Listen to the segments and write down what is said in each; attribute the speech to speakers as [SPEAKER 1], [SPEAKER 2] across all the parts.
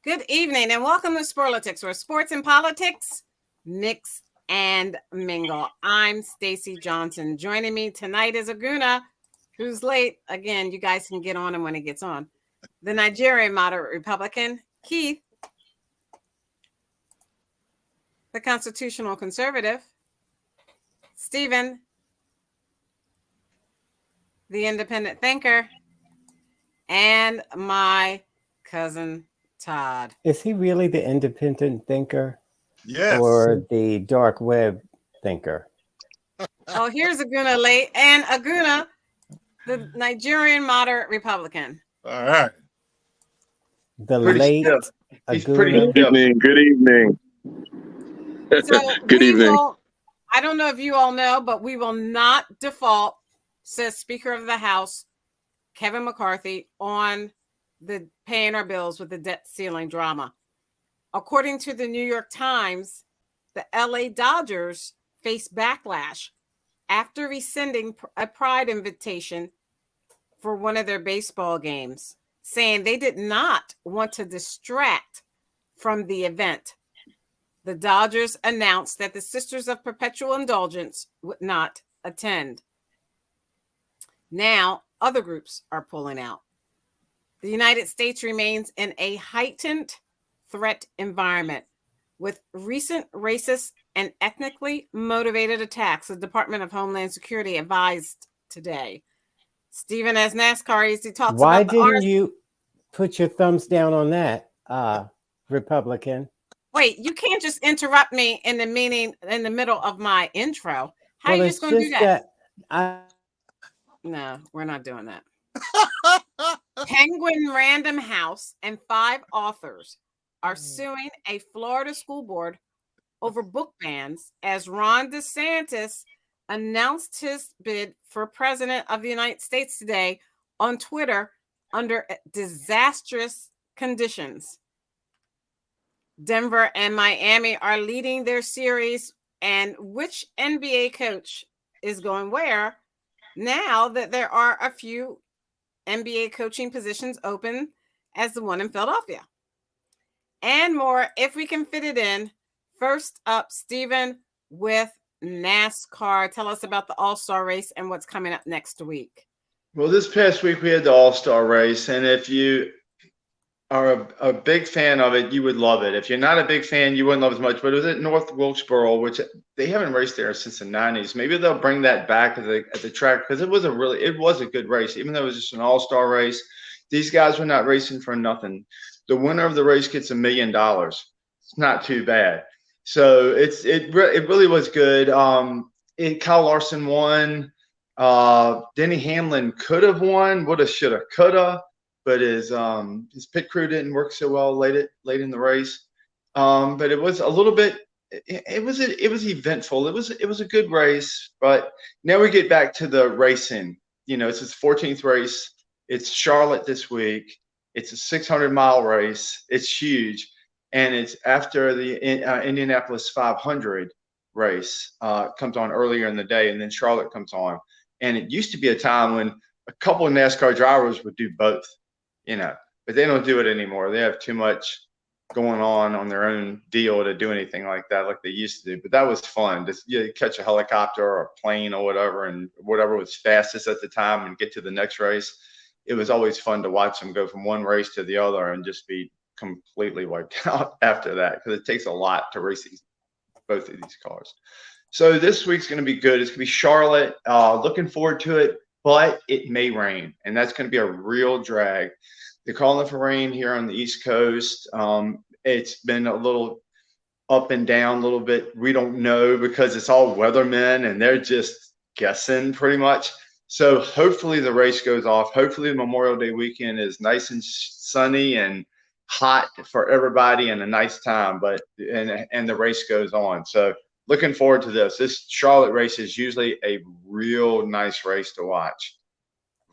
[SPEAKER 1] Good evening and welcome to SPORLITIKS, where sports and politics mix and mingle. I'm Stacey Johnson. Joining me tonight is Aguna, who's late. Again, you guys can get on him when he gets on. The Nigerian moderate Republican, Keith. The constitutional conservative, Stephen. The independent thinker, and my cousin, Todd.
[SPEAKER 2] Is he really the independent thinker?
[SPEAKER 3] Yes.
[SPEAKER 2] Or the dark web thinker?
[SPEAKER 1] Oh, here's Aguna late. And Aguna, the Nigerian moderate Republican.
[SPEAKER 3] All right.
[SPEAKER 2] The
[SPEAKER 4] Pretty
[SPEAKER 2] late
[SPEAKER 4] stiff. He's
[SPEAKER 2] Aguna.
[SPEAKER 4] pretty
[SPEAKER 5] Good evening. Good evening.
[SPEAKER 1] So
[SPEAKER 5] Good evening.
[SPEAKER 1] I don't know if you all know, but we will not default, says Speaker of the House, Kevin McCarthy, on the paying our bills with the debt ceiling drama. According to the New York Times, the LA Dodgers face backlash after rescinding a pride invitation for one of their baseball games, saying they did not want to distract from the event. The Dodgers announced that the Sisters of Perpetual Indulgence would not attend. Now, other groups are pulling out. The United States remains in a heightened threat environment with recent racist and ethnically motivated attacks, the Department of Homeland Security advised today. Stephen, as NASCAR easy talks
[SPEAKER 2] Why
[SPEAKER 1] about
[SPEAKER 2] didn't you put your thumbs down on that, Republican?
[SPEAKER 1] Wait, you can't just interrupt me in the middle of my intro. How are you just going to do that? No, we're not doing that. Penguin Random House and 5 authors are suing a Florida school board over book bans as Ron DeSantis announced his bid for president of the United States today on Twitter under disastrous conditions. Denver and Miami are leading their series, and which NBA coach is going where now that there are a few NBA coaching positions open as the one in Philadelphia? And more if we can fit it in. First up, Stephen with NASCAR. Tell us about the All-Star race and what's coming up next week.
[SPEAKER 4] Well, this past week we had the All-Star race, and if you are a big fan of it, you would love it. If you're not a big fan, you wouldn't love it as much. But it was at North Wilkesboro, which they haven't raced there since the 90s. Maybe they'll bring that back at the track, because it was a good race, even though it was just an all-star race. These guys were not racing for nothing. The winner of the race gets $1 million. It's not too bad. So it really was good. Kyle Larson won. Denny Hamlin could have won. Woulda, shoulda, coulda. But his pit crew didn't work so well late in the race. But it was a little bit. It was eventful. It was a good race. But now we get back to the racing. It's his 14th race. It's Charlotte this week. It's a 600-mile race. It's huge, and it's after the Indianapolis 500 race comes on earlier in the day, and then Charlotte comes on. And it used to be a time when a couple of NASCAR drivers would do both. But they don't do it anymore. They have too much going on their own deal to do anything like that, like they used to do. But that was fun. Just catch a helicopter or a plane or whatever, and whatever was fastest at the time, and get to the next race. It was always fun to watch them go from one race to the other and just be completely wiped out after that, because it takes a lot to race both of these cars. So this week's going to be good. It's going to be Charlotte. Looking forward to it, but it may rain, and that's going to be a real drag. They're calling for rain here on the East Coast. It's been a little up and down a little bit. We don't know, because it's all weathermen and they're just guessing pretty much. So hopefully the race goes off. Hopefully Memorial Day weekend is nice and sunny and hot for everybody and a nice time, but and the race goes on. So looking forward to this. This Charlotte race is usually a real nice race to watch.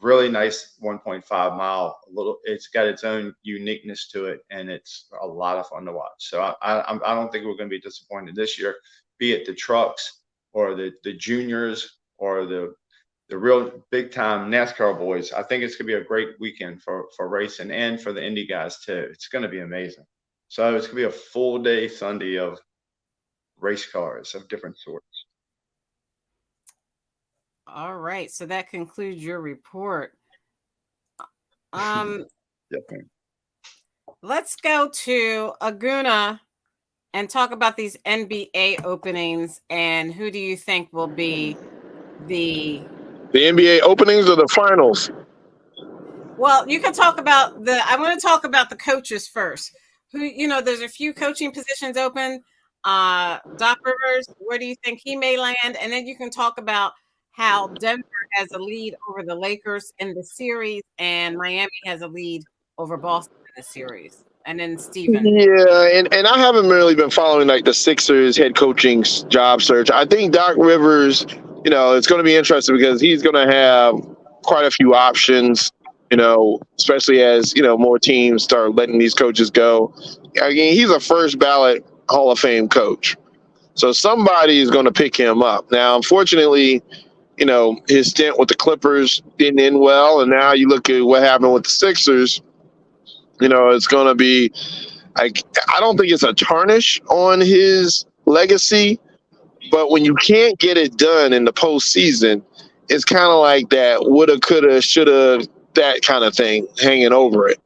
[SPEAKER 4] Really nice 1.5 mile. It's got its own uniqueness to it, and it's a lot of fun to watch. So I don't think we're going to be disappointed this year, be it the trucks or the juniors or the real big time NASCAR boys. I think it's going to be a great weekend for racing and for the Indy guys too. It's going to be amazing. So it's going to be a full day Sunday of race cars of different sorts.
[SPEAKER 1] All right. So that concludes your report.
[SPEAKER 4] Definitely.
[SPEAKER 1] Let's go to Aguna and talk about these NBA openings and who do you think will be the
[SPEAKER 3] NBA openings or the finals?
[SPEAKER 1] Well, you can talk about I want to talk about the coaches first. Who, there's a few coaching positions open. Doc Rivers, where do you think he may land? And then you can talk about how Denver has a lead over the Lakers in the series and Miami has a lead over Boston in the series. And then Steven.
[SPEAKER 3] Yeah, and I haven't really been following like the Sixers head coaching job search. I think Doc Rivers, it's going to be interesting because he's going to have quite a few options, especially as, more teams start letting these coaches go. Again, he's a first ballot Hall of Fame coach. So somebody is going to pick him up. Now, unfortunately, his stint with the Clippers didn't end well. And now you look at what happened with the Sixers, it's going to be I don't think it's a tarnish on his legacy, but when you can't get it done in the postseason, it's kind of like that woulda, coulda, shoulda, that kind of thing hanging over it.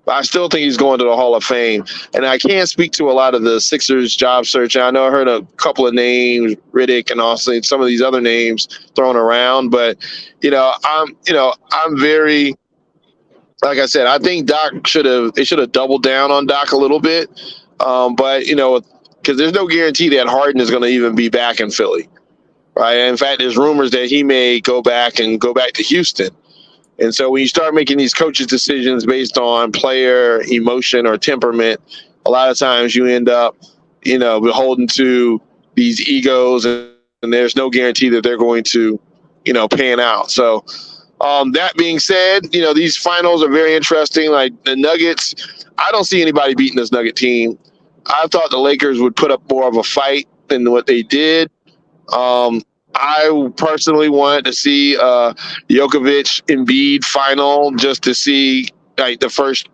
[SPEAKER 3] But I still think he's going to the Hall of Fame. And I can't speak to a lot of the Sixers job search. I know I heard a couple of names, Riddick and also some of these other names thrown around. But, I'm very, like I said, I think Doc should have doubled down on Doc a little bit. But, because there's no guarantee that Harden is going to even be back in Philly. Right. In fact, there's rumors that he may go back to Houston. And so when you start making these coaches' decisions based on player emotion or temperament, a lot of times you end up, beholden to these egos, and there's no guarantee that they're going to, pan out. So that being said, these finals are very interesting. Like the Nuggets, I don't see anybody beating this Nugget team. I thought the Lakers would put up more of a fight than what they did. I personally wanted to see Djokovic Embiid final just to see like the first,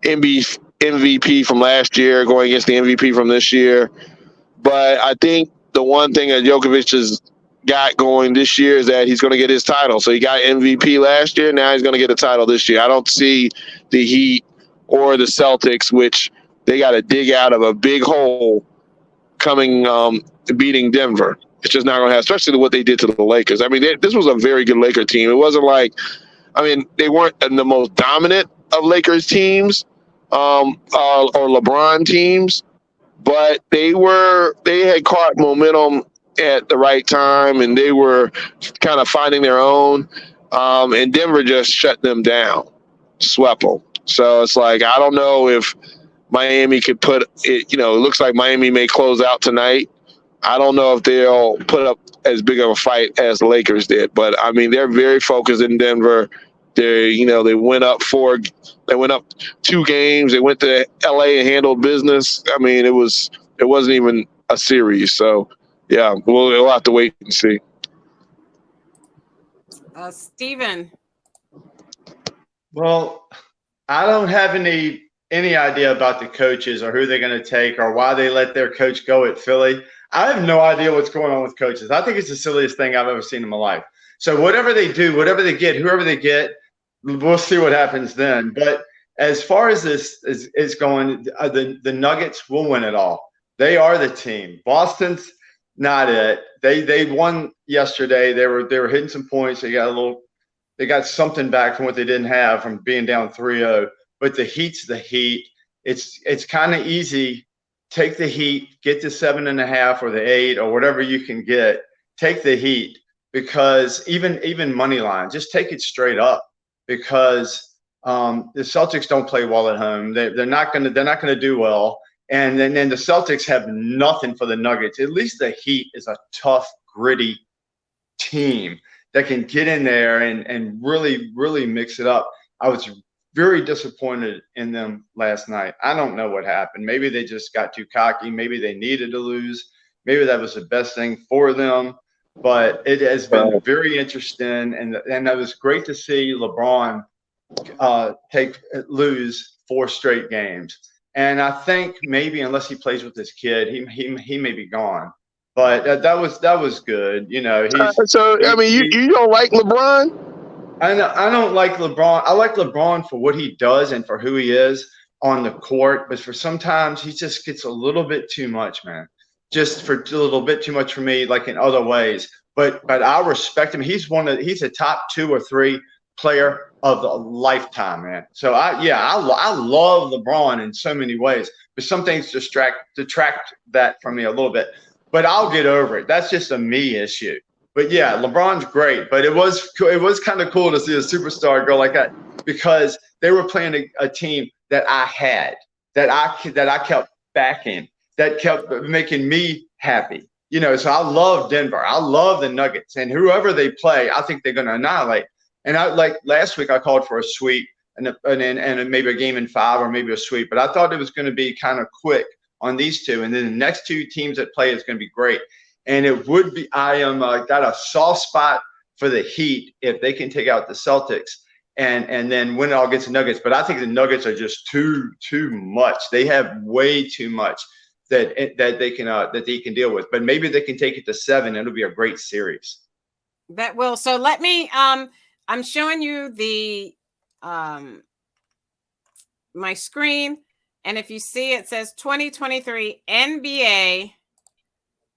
[SPEAKER 3] MVP from last year going against the MVP from this year. But I think the one thing that Djokovic has got going this year is that he's going to get his title. So he got MVP last year. Now he's going to get a title this year. I don't see the Heat or the Celtics, which they got to dig out of a big hole coming beating Denver. It's just not going to happen, especially what they did to the Lakers. I mean, this was a very good Laker team. It wasn't like, they weren't the most dominant of Lakers teams or LeBron teams, but they had caught momentum at the right time, and they were kind of finding their own. And Denver just shut them down, swept them. So it's like, I don't know if Miami could put it, it looks like Miami may close out tonight. I don't know if they'll put up as big of a fight as the Lakers did, but they're very focused in Denver. They went up 2 games. They went to LA and handled business. It wasn't even a series. So yeah, we'll have to wait and see.
[SPEAKER 1] Steven.
[SPEAKER 4] Well, I don't have any idea about the coaches or who they're going to take or why they let their coach go at Philly. I have no idea what's going on with coaches. I think it's the silliest thing I've ever seen in my life. So whatever they do, whatever they get, whoever they get, we'll see what happens then. But as far as this is going, the Nuggets will win it all. They are the team. Boston's not it. They won yesterday. They were hitting some points. They got something back from what they didn't have from being down 3-0. But the Heat's the Heat. It's kind of easy. Take the Heat, get the 7.5 or the 8 or whatever you can get. Take the Heat because even money line, just take it straight up because The Celtics don't play well at home. They're not gonna do well. And then the Celtics have nothing for the Nuggets. At least the Heat is a tough, gritty team that can get in there and really, really mix it up. I was very disappointed in them last night. I don't know what happened. Maybe they just got too cocky. Maybe they needed to lose. Maybe that was the best thing for them. But it has been very interesting, and it was great to see LeBron lose 4 straight games. And I think maybe unless he plays with this kid, he may be gone. But that was good. You know,
[SPEAKER 3] you don't like LeBron?
[SPEAKER 4] I don't like LeBron. I like LeBron for what he does and for who he is on the court. But for sometimes he just gets a little bit too much, man. Just for a little bit too much for me, like in other ways. But I respect him. He's a top 2 or 3 player of the lifetime, man. So I love LeBron in so many ways, but some things detract that from me a little bit. But I'll get over it. That's just a me issue. But yeah, LeBron's great. But it was kind of cool to see a superstar go like that because they were playing a team that I had, that I kept backing, that kept making me happy. You know, so I love Denver. I love the Nuggets, and whoever they play, I think they're going to annihilate. And like last week, I called for a sweep and maybe a game in 5 or maybe a sweep. But I thought it was going to be kind of quick on these 2, and then the next 2 teams that play is going to be great. And it would be. I am got a soft spot for the Heat if they can take out the Celtics and then win it all against the Nuggets. But I think the Nuggets are just too much. They have way too much that they can deal with. But maybe they can take it to 7. It'll be a great series.
[SPEAKER 1] That will. So let me. I'm showing you the my screen, and if you see, it says 2023 NBA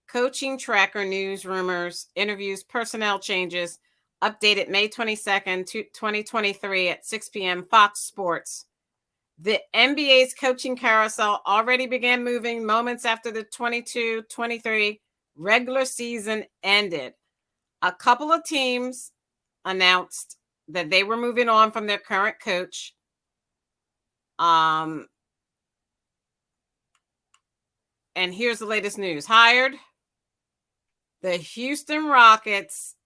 [SPEAKER 1] coaching tracker news, rumors, interviews, personnel changes, updated May 22nd, 2023 at 6 p.m. Fox Sports. The NBA's coaching carousel already began moving moments after the 22-23 regular season ended. A couple of teams announced that they were moving on from their current coach. And here's the latest news. Hired. The Houston Rockets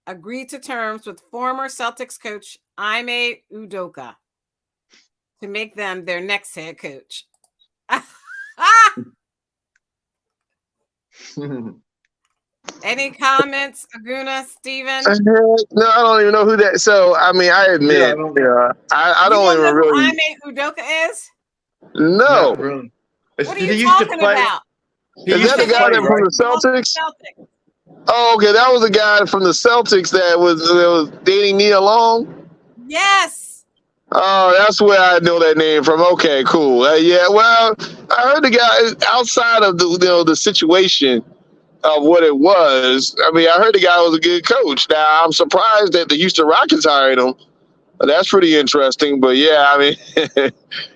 [SPEAKER 1] agreed to terms with former Celtics coach Ime Udoka to make them their next head coach. Any comments, Aguna, Steven?
[SPEAKER 3] No, I don't even know who that. So I mean, I admit, I don't even really.
[SPEAKER 1] Ime Udoka is?
[SPEAKER 3] No.
[SPEAKER 4] Really.
[SPEAKER 1] What are you talking about?
[SPEAKER 3] Is that the guy from the Celtics? Oh, okay. That was the guy from the Celtics that was dating Nia Long.
[SPEAKER 1] Yes.
[SPEAKER 3] Oh, that's where I know that name from. Okay, cool. Yeah. Well, I heard the guy outside of the situation of what it was. I mean, I heard the guy was a good coach. Now, I'm surprised that the Houston Rockets hired him. That's pretty interesting. But yeah, I mean,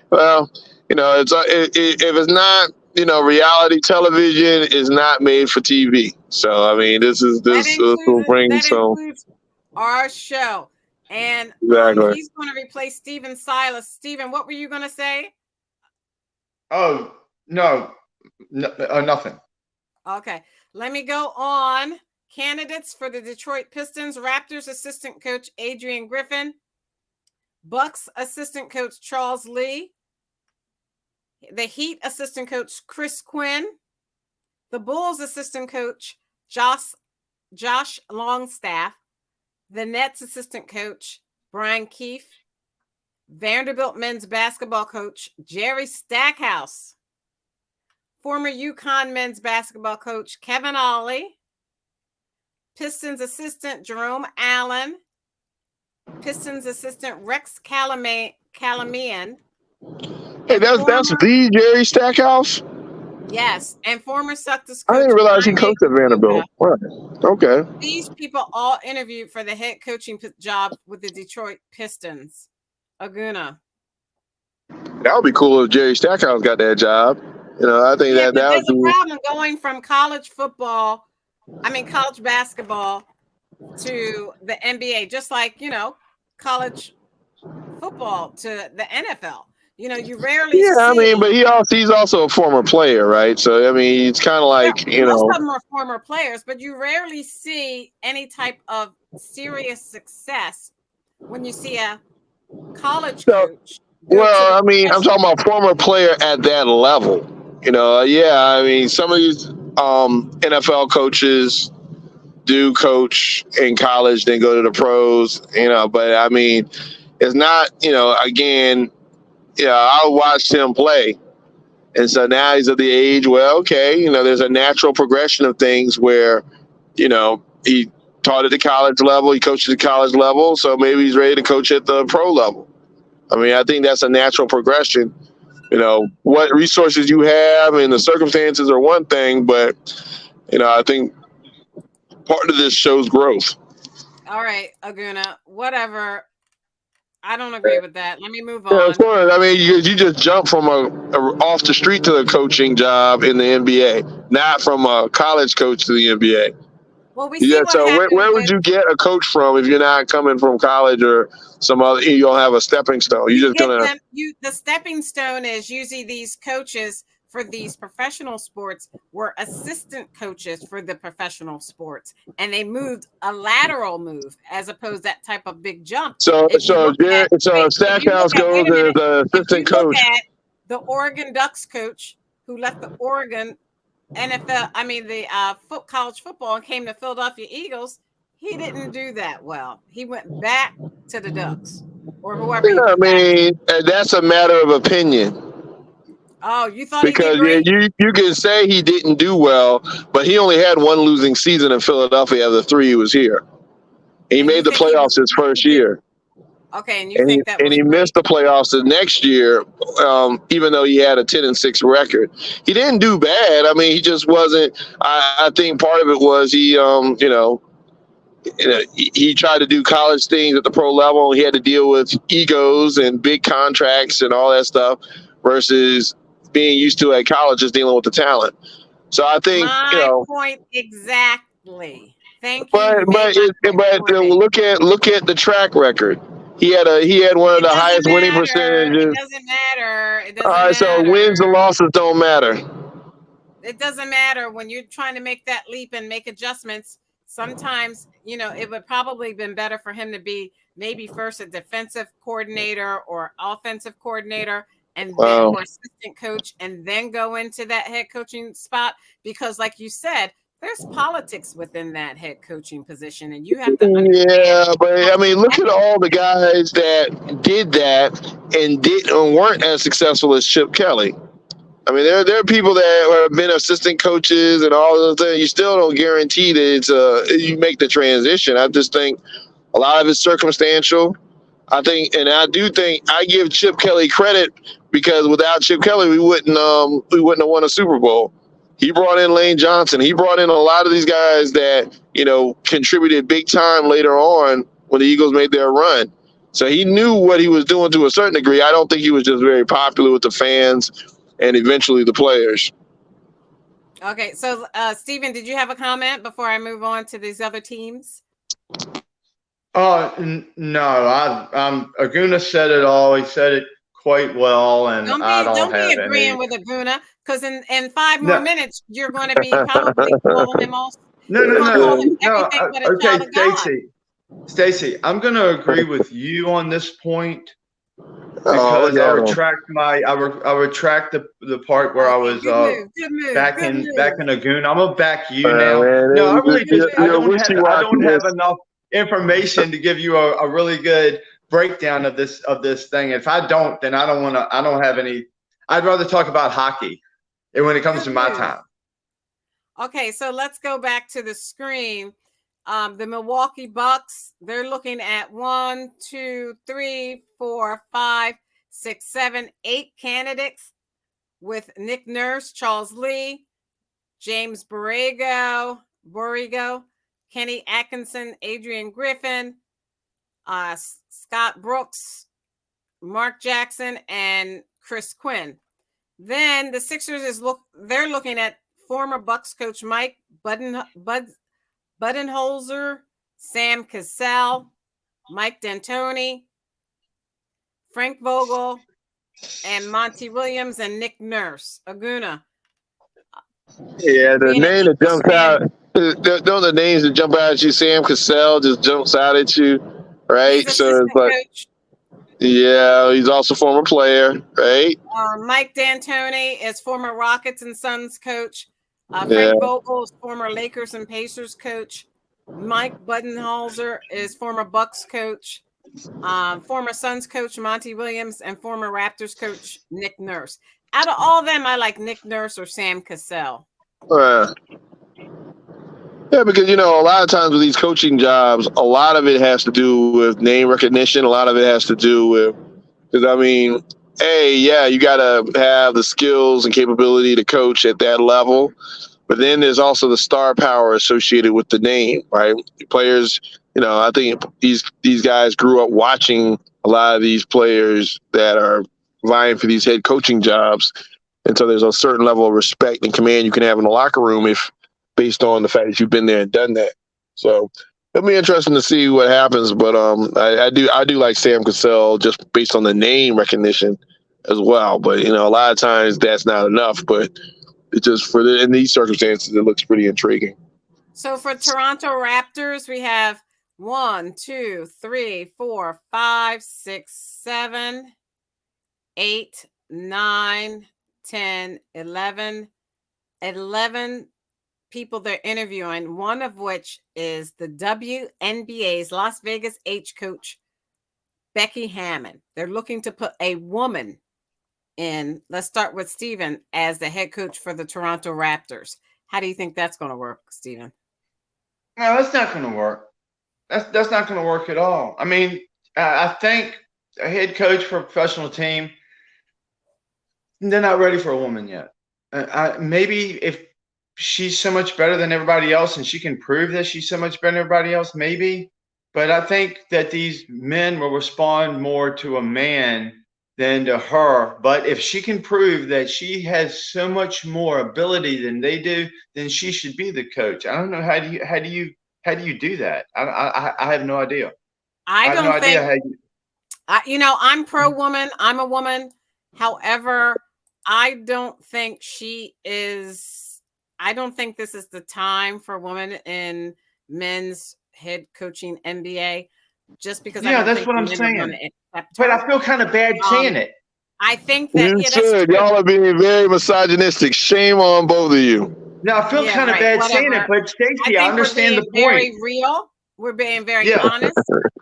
[SPEAKER 3] well, it's if it's not. Reality television is not made for TV. So, I mean, this will bring some.
[SPEAKER 1] Includes our show. And
[SPEAKER 3] exactly.
[SPEAKER 1] He's going to replace Steven Silas. Steven, what were you going to say?
[SPEAKER 4] Oh, no, nothing.
[SPEAKER 1] Okay. Let me go on. Candidates for the Detroit Pistons: Raptors assistant coach Adrian Griffin, Bucks assistant coach Charles Lee, the Heat assistant coach Chris Quinn, the Bulls assistant coach Josh Longstaff, the Nets assistant coach Brian Keefe, Vanderbilt men's basketball coach Jerry Stackhouse, former UConn men's basketball coach Kevin Ollie, Pistons assistant Jerome Allen, Pistons assistant Rex Calamian.
[SPEAKER 3] Hey, that's the Jerry Stackhouse?
[SPEAKER 1] Yes, and former Celtics coach.
[SPEAKER 3] I didn't realize he coached at Vanderbilt. Right. Okay.
[SPEAKER 1] These people all interviewed for the head coaching job with the Detroit Pistons. Aguna.
[SPEAKER 3] That would be cool if Jerry Stackhouse got that job. I think that
[SPEAKER 1] there's
[SPEAKER 3] would be
[SPEAKER 1] a problem going from college basketball to the NBA, just like, college football to the NFL. You know, you rarely
[SPEAKER 3] Yeah,
[SPEAKER 1] see.
[SPEAKER 3] I mean, but he's also a former player, right? So I mean, it's kind of like
[SPEAKER 1] most of them are former players, but you rarely see any type of serious success when you see a college coach.
[SPEAKER 3] Well, I mean, I'm talking about former player at that level. You know, yeah, I mean, some of these NFL coaches do coach in college, then go to the pros. You know, but I mean, it's not. You know, again, I watched him play. And so now he's at the age where, okay, you know, there's a natural progression of things where, you know, he taught at the college level, he coached at the college level, so maybe he's ready to coach at the pro level. I mean, I think that's a natural progression. You know, what resources you have and the circumstances are one thing, but, you know, I think part of this shows growth.
[SPEAKER 1] All right, Aguna, whatever. I don't agree with that. Let me move on.
[SPEAKER 3] Yeah, of course. I mean, you just jump from a off the street to a coaching job in the NBA, not from a college coach to the NBA.
[SPEAKER 1] Well, we see what
[SPEAKER 3] so
[SPEAKER 1] happened.
[SPEAKER 3] Where would you get a coach from if you're not coming from college or some other? You don't have a stepping stone. You just gonna.
[SPEAKER 1] The stepping stone is usually these coaches for these professional sports were assistant coaches for the professional sports, and they moved a lateral move as opposed to that type of big jump.
[SPEAKER 3] So Stackhouse goes as the assistant coach.
[SPEAKER 1] At the Oregon Ducks coach who left the Oregon NFL, the college football and came to Philadelphia Eagles. He didn't do that well. He went back to the Ducks or whoever.
[SPEAKER 3] Yeah, I mean, that's a matter of opinion.
[SPEAKER 1] Oh, you thought
[SPEAKER 3] because you can say he didn't do well, but he only had one losing season in Philadelphia of the 3 he was here. He made the playoffs his first year.
[SPEAKER 1] Okay, and you think that was
[SPEAKER 3] he missed the playoffs the next year, even though he had a 10-6 record. He didn't do bad. I mean, he just wasn't. I think part of it was he tried to do college things at the pro level. He had to deal with egos and big contracts and all that stuff versus being used to at college just dealing with the talent. So I think
[SPEAKER 1] my point exactly. Thank
[SPEAKER 3] you. But look at the track record. He had one of the highest winning percentages.
[SPEAKER 1] It doesn't matter.
[SPEAKER 3] All right, so wins and losses don't matter.
[SPEAKER 1] It doesn't matter when you're trying to make that leap and make adjustments. Sometimes, it would probably been better for him to be maybe first a defensive coordinator or offensive coordinator and then or assistant coach and then go into that head coaching spot. Because like you said, there's politics within that head coaching position and you have to understand.
[SPEAKER 3] Yeah, but I mean, look at all the guys that did that and weren't as successful as Chip Kelly. I mean, there are people that have been assistant coaches and all those things. You still don't guarantee that you make the transition. I just think a lot of it's circumstantial. I do think I give Chip Kelly credit because without Chip Kelly, we wouldn't have won a Super Bowl. He brought in Lane Johnson. He brought in a lot of these guys that contributed big time later on when the Eagles made their run. So he knew what he was doing to a certain degree. I don't think he was just very popular with the fans and eventually the players.
[SPEAKER 1] Okay, so Stephen, did you have a comment before I move on to these other teams?
[SPEAKER 4] No. Aguna said it all. He said it quite well, and don't be
[SPEAKER 1] agreeing with Aguna because in 5 more minutes you're going to be probably calling him all.
[SPEAKER 4] No. Okay, Stacey, I'm going to agree with you on this point. Because I retract the part where I was back in Aguna. I'm gonna back you now. No, I really just I don't have enough information to give you a really good breakdown of this thing. If I don't, then I don't have any. I'd rather talk about hockey when it comes to my time.
[SPEAKER 1] Okay, so let's go back to the screen. The Milwaukee Bucks, they're looking at 1, 2, 3, 4, 5, 6, 7, 8 candidates with Nick Nurse, Charles Lee, James Borrego, Kenny Atkinson, Adrian Griffin, Scott Brooks, Mark Jackson, and Chris Quinn. Then the Sixers they're looking at former Bucks coach Mike Budenholzer, Sam Cassell, Mike D'Antoni, Frank Vogel, and Monty Williams, and Nick Nurse. Aguna.
[SPEAKER 3] Yeah, the
[SPEAKER 1] Being an
[SPEAKER 3] name that
[SPEAKER 1] Eagles
[SPEAKER 3] jumps
[SPEAKER 1] fan,
[SPEAKER 3] out. Don't the names that jump out at you? Sam Cassell just jumps out at you, right?
[SPEAKER 1] he's
[SPEAKER 3] So
[SPEAKER 1] assistant
[SPEAKER 3] it's like,
[SPEAKER 1] coach.
[SPEAKER 3] yeah, he's also a former player, right?
[SPEAKER 1] Mike D'Antoni is former Rockets and Suns coach.
[SPEAKER 3] Yeah.
[SPEAKER 1] Frank Vogel is former Lakers and Pacers coach. Mike Budenholzer is former Bucks coach. Former Suns coach Monty Williams, and former Raptors coach Nick Nurse. Out of all of them, I like Nick Nurse or Sam Cassell.
[SPEAKER 3] Yeah, because a lot of times with these coaching jobs, a lot of it has to do with name recognition. A lot of it has to do with, because you got to have the skills and capability to coach at that level, but then there's also the star power associated with the name, right? Players, I think these guys grew up watching a lot of these players that are vying for these head coaching jobs, and so there's a certain level of respect and command you can have in the locker room based on the fact that you've been there and done that. So it'll be interesting to see what happens. But I do like Sam Cassell just based on the name recognition as well. But a lot of times that's not enough. But it just in these circumstances, it looks pretty intriguing.
[SPEAKER 1] So for Toronto Raptors, we have 1, 2, 3, 4, 5, 6, 7, 8, 9, 10, 11 people they're interviewing, one of which is the WNBA's Las Vegas H coach, Becky Hammon. They're looking to put a woman in. Let's start with Stephen as the head coach for the Toronto Raptors. How do you think that's going to work, Stephen?
[SPEAKER 4] No, that's not going to work. That's not going to work at all. I mean, I think a head coach for a professional team, they're not ready for a woman yet. Maybe if she's so much better than everybody else and she can prove that she's so much better than everybody else, maybe. But I think that these men will respond more to a man than to her. But if she can prove that she has so much more ability than they do, then she should be the coach. I don't know how do you do that? I have no idea. I have no idea how you.
[SPEAKER 1] I'm pro woman. I'm a woman. However, I don't think I don't think this is the time for women in men's head coaching NBA. Just because
[SPEAKER 4] that's what I'm saying. But I feel kind of bad saying it.
[SPEAKER 1] I think that
[SPEAKER 3] you should. Y'all are being very misogynistic. Shame on both of you.
[SPEAKER 4] No, I feel kind of bad saying it, but Stacey, I understand the point.
[SPEAKER 1] Very real. We're being very honest.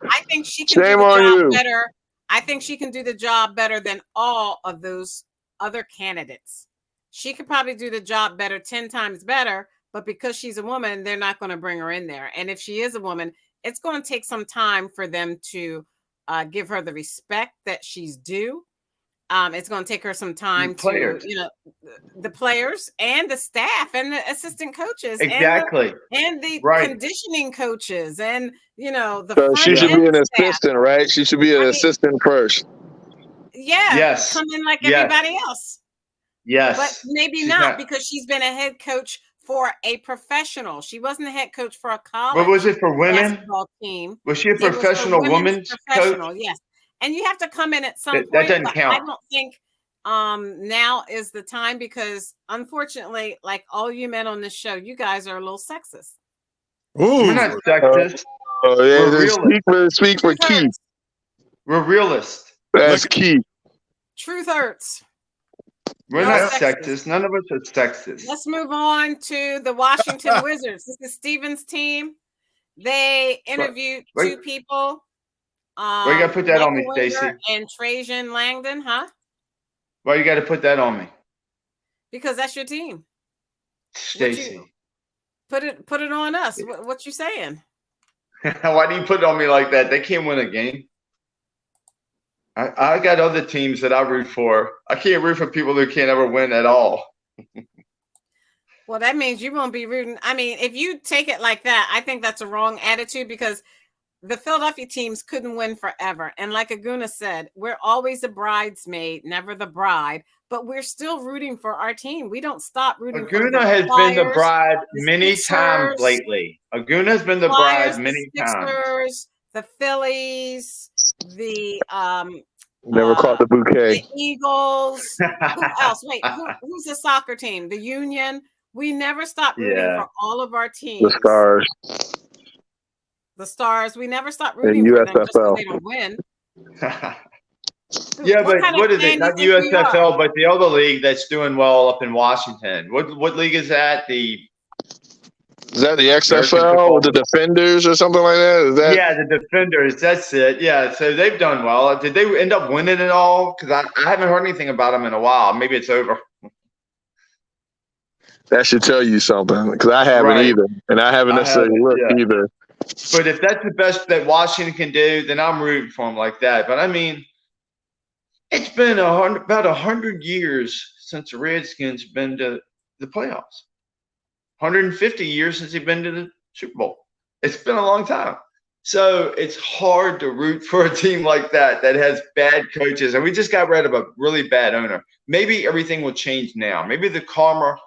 [SPEAKER 1] I think she can
[SPEAKER 3] Shame
[SPEAKER 1] do the
[SPEAKER 3] on
[SPEAKER 1] job
[SPEAKER 3] you.
[SPEAKER 1] better. I think she can do the job better than all of those other candidates. She could probably do the job better, 10 times better, but because she's a woman, they're not going to bring her in there. And if she is a woman, it's going to take some time for them to give her the respect that she's due. It's going to take her some time to, the players and the staff and the assistant coaches.
[SPEAKER 4] Exactly.
[SPEAKER 1] And the conditioning coaches and, the
[SPEAKER 3] So she should be an
[SPEAKER 1] staff.
[SPEAKER 3] assistant, right? She should be an assistant first.
[SPEAKER 1] Yeah.
[SPEAKER 4] Yes.
[SPEAKER 1] Come in like everybody else.
[SPEAKER 4] Yes.
[SPEAKER 1] But maybe not because she's been a head coach for a professional. She wasn't a head coach for a college.
[SPEAKER 4] But was it for women?
[SPEAKER 1] Basketball team.
[SPEAKER 4] Was she a professional women's coach?
[SPEAKER 1] Yes. And you have to come in at some point.
[SPEAKER 4] That doesn't count.
[SPEAKER 1] I don't think now is the time because unfortunately, like all you men on this show, you guys are a little sexist.
[SPEAKER 4] Ooh. We're not sexist.
[SPEAKER 3] Speak for Keith.
[SPEAKER 4] We're realists.
[SPEAKER 3] That's Keith.
[SPEAKER 1] Truth hurts.
[SPEAKER 4] We're not sexist. None of us are sexist.
[SPEAKER 1] Let's move on to the Washington Wizards. This is Steven's team. They interviewed two people.
[SPEAKER 4] Why you got to put that on me, Stacey?
[SPEAKER 1] And Trajan Langdon, huh?
[SPEAKER 4] Why you got to put that on me?
[SPEAKER 1] Because that's your team.
[SPEAKER 4] Stacey.
[SPEAKER 1] Put it on us. What you saying?
[SPEAKER 4] Why do you put it on me like that? They can't win a game. I got other teams that I root for. I can't root for people who can't ever win at all.
[SPEAKER 1] Well, that means you won't be rooting. I mean, if you take it like that, I think that's a wrong attitude because the Philadelphia teams couldn't win forever. And like Aguna said, we're always a bridesmaid, never the bride, but we're still rooting for our team. We don't stop rooting for
[SPEAKER 4] Aguna has been the bride many times lately. Aguna has been the bride many times.
[SPEAKER 1] The Phillies, the
[SPEAKER 3] Never caught the bouquet.
[SPEAKER 1] The Eagles. Who else? Wait, who's the soccer team? The Union. We never stopped rooting for all of our teams.
[SPEAKER 3] The Stars.
[SPEAKER 1] The Stars. We never stopped
[SPEAKER 3] And
[SPEAKER 1] rooting for them just
[SPEAKER 3] USFL.
[SPEAKER 1] because they don't win.
[SPEAKER 4] Yeah,
[SPEAKER 1] What
[SPEAKER 4] but
[SPEAKER 1] kind of
[SPEAKER 4] what is
[SPEAKER 1] fan
[SPEAKER 4] it?
[SPEAKER 1] do you
[SPEAKER 4] Not
[SPEAKER 1] think we are?
[SPEAKER 4] USFL, but the other league that's doing well up in Washington. What league is that?
[SPEAKER 3] Is that the
[SPEAKER 4] American
[SPEAKER 3] XFL
[SPEAKER 4] football?
[SPEAKER 3] with the Defenders or something like that? Is that?
[SPEAKER 4] Yeah, the Defenders. That's it. Yeah, so they've done well. Did they end up winning it all? Because I haven't heard anything about them in a while. Maybe it's over.
[SPEAKER 3] That should tell you something, because I haven't either, and I haven't necessarily looked either.
[SPEAKER 4] But if that's the best that Washington can do, then I'm rooting for them like that. But I mean, it's been about 100 years since the Redskins been to the playoffs. 150 years since they've been to the Super Bowl. It's been a long time. So it's hard to root for a team like that has bad coaches. And we just got rid of a really bad owner. Maybe everything will change now. Maybe the karma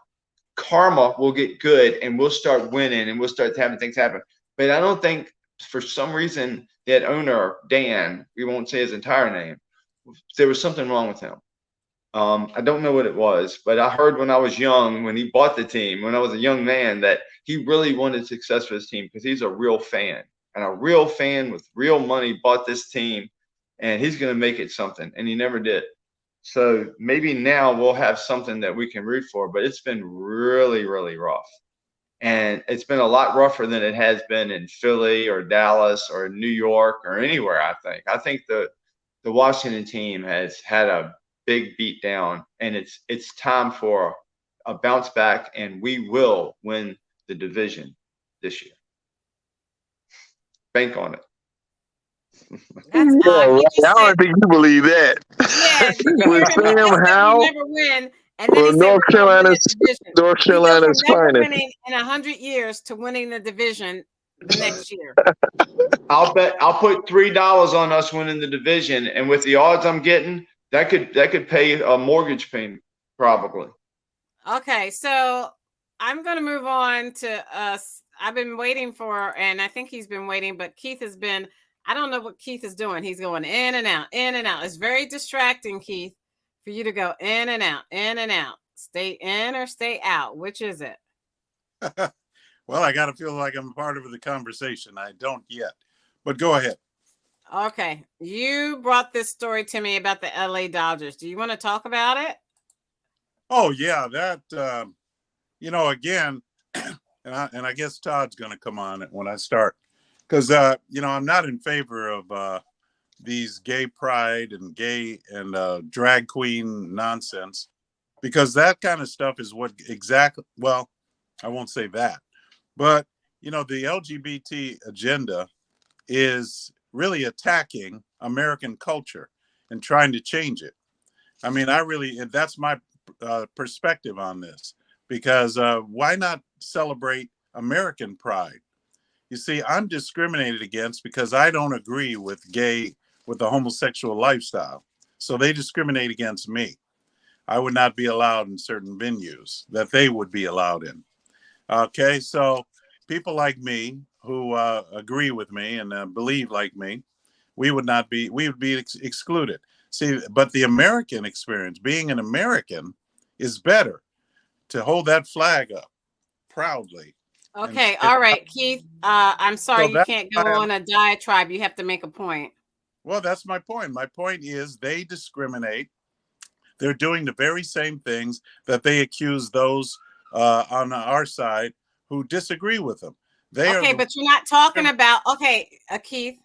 [SPEAKER 4] will get good and we'll start winning and we'll start having things happen. But I don't think for some reason that owner, Dan, we won't say his entire name, there was something wrong with him. I don't know what it was, but I heard when I was young, when he bought the team, when I was a young man, that he really wanted success for his team because he's a real fan. And a real fan with real money bought this team, and he's going to make it something, and he never did. So maybe now we'll have something that we can root for, but it's been really, really rough. And it's been a lot rougher than it has been in Philly or Dallas or New York or anywhere, I think. I think the Washington team has had a big beat down, and it's time for a bounce back, and we will win the division this year. Bank on it.
[SPEAKER 1] That's odd.
[SPEAKER 3] I don't think you believe that.
[SPEAKER 1] Yeah,
[SPEAKER 3] With Sam Howell,
[SPEAKER 1] never win, and then he said
[SPEAKER 3] North Carolina's finest.
[SPEAKER 1] Winning in 100 years to winning the division the next year.
[SPEAKER 4] I'll put $3 on us winning the division, and with the odds I'm getting, that could pay a mortgage payment probably.
[SPEAKER 1] Okay, so I'm going to move on to us. I've been waiting for, and I think he's been waiting, but Keith has been. I don't know what Keith is doing. He's going in and out, in and out. It's very distracting, Keith, for you to go in and out, in and out. Stay in or stay out. Which is it?
[SPEAKER 5] Well, I got to feel like I'm part of the conversation. I don't yet, but go ahead.
[SPEAKER 1] Okay. You brought this story to me about the LA Dodgers. Do you want to talk about it?
[SPEAKER 5] Oh, yeah. That, again, and I guess Todd's going to come on it when I start. Because, I'm not in favor of these gay pride and gay and drag queen nonsense, because that kind of stuff is what exactly, well, I won't say that. But, the LGBT agenda is really attacking American culture and trying to change it. I mean, that's my perspective on this, because why not celebrate American pride? You see, I'm discriminated against because I don't agree with the homosexual lifestyle. So they discriminate against me. I would not be allowed in certain venues that they would be allowed in. Okay, so people like me who agree with me and believe like me, we would be excluded. See, but the American experience, being an American, is better, to hold that flag up proudly.
[SPEAKER 1] Okay, all right, Keith. I'm sorry, you can't go on a diatribe. You have to make a point.
[SPEAKER 5] Well, that's my point. My point is they discriminate. They're doing the very same things that they accuse those on our side who disagree with them. But
[SPEAKER 1] you're not talking about, Keith,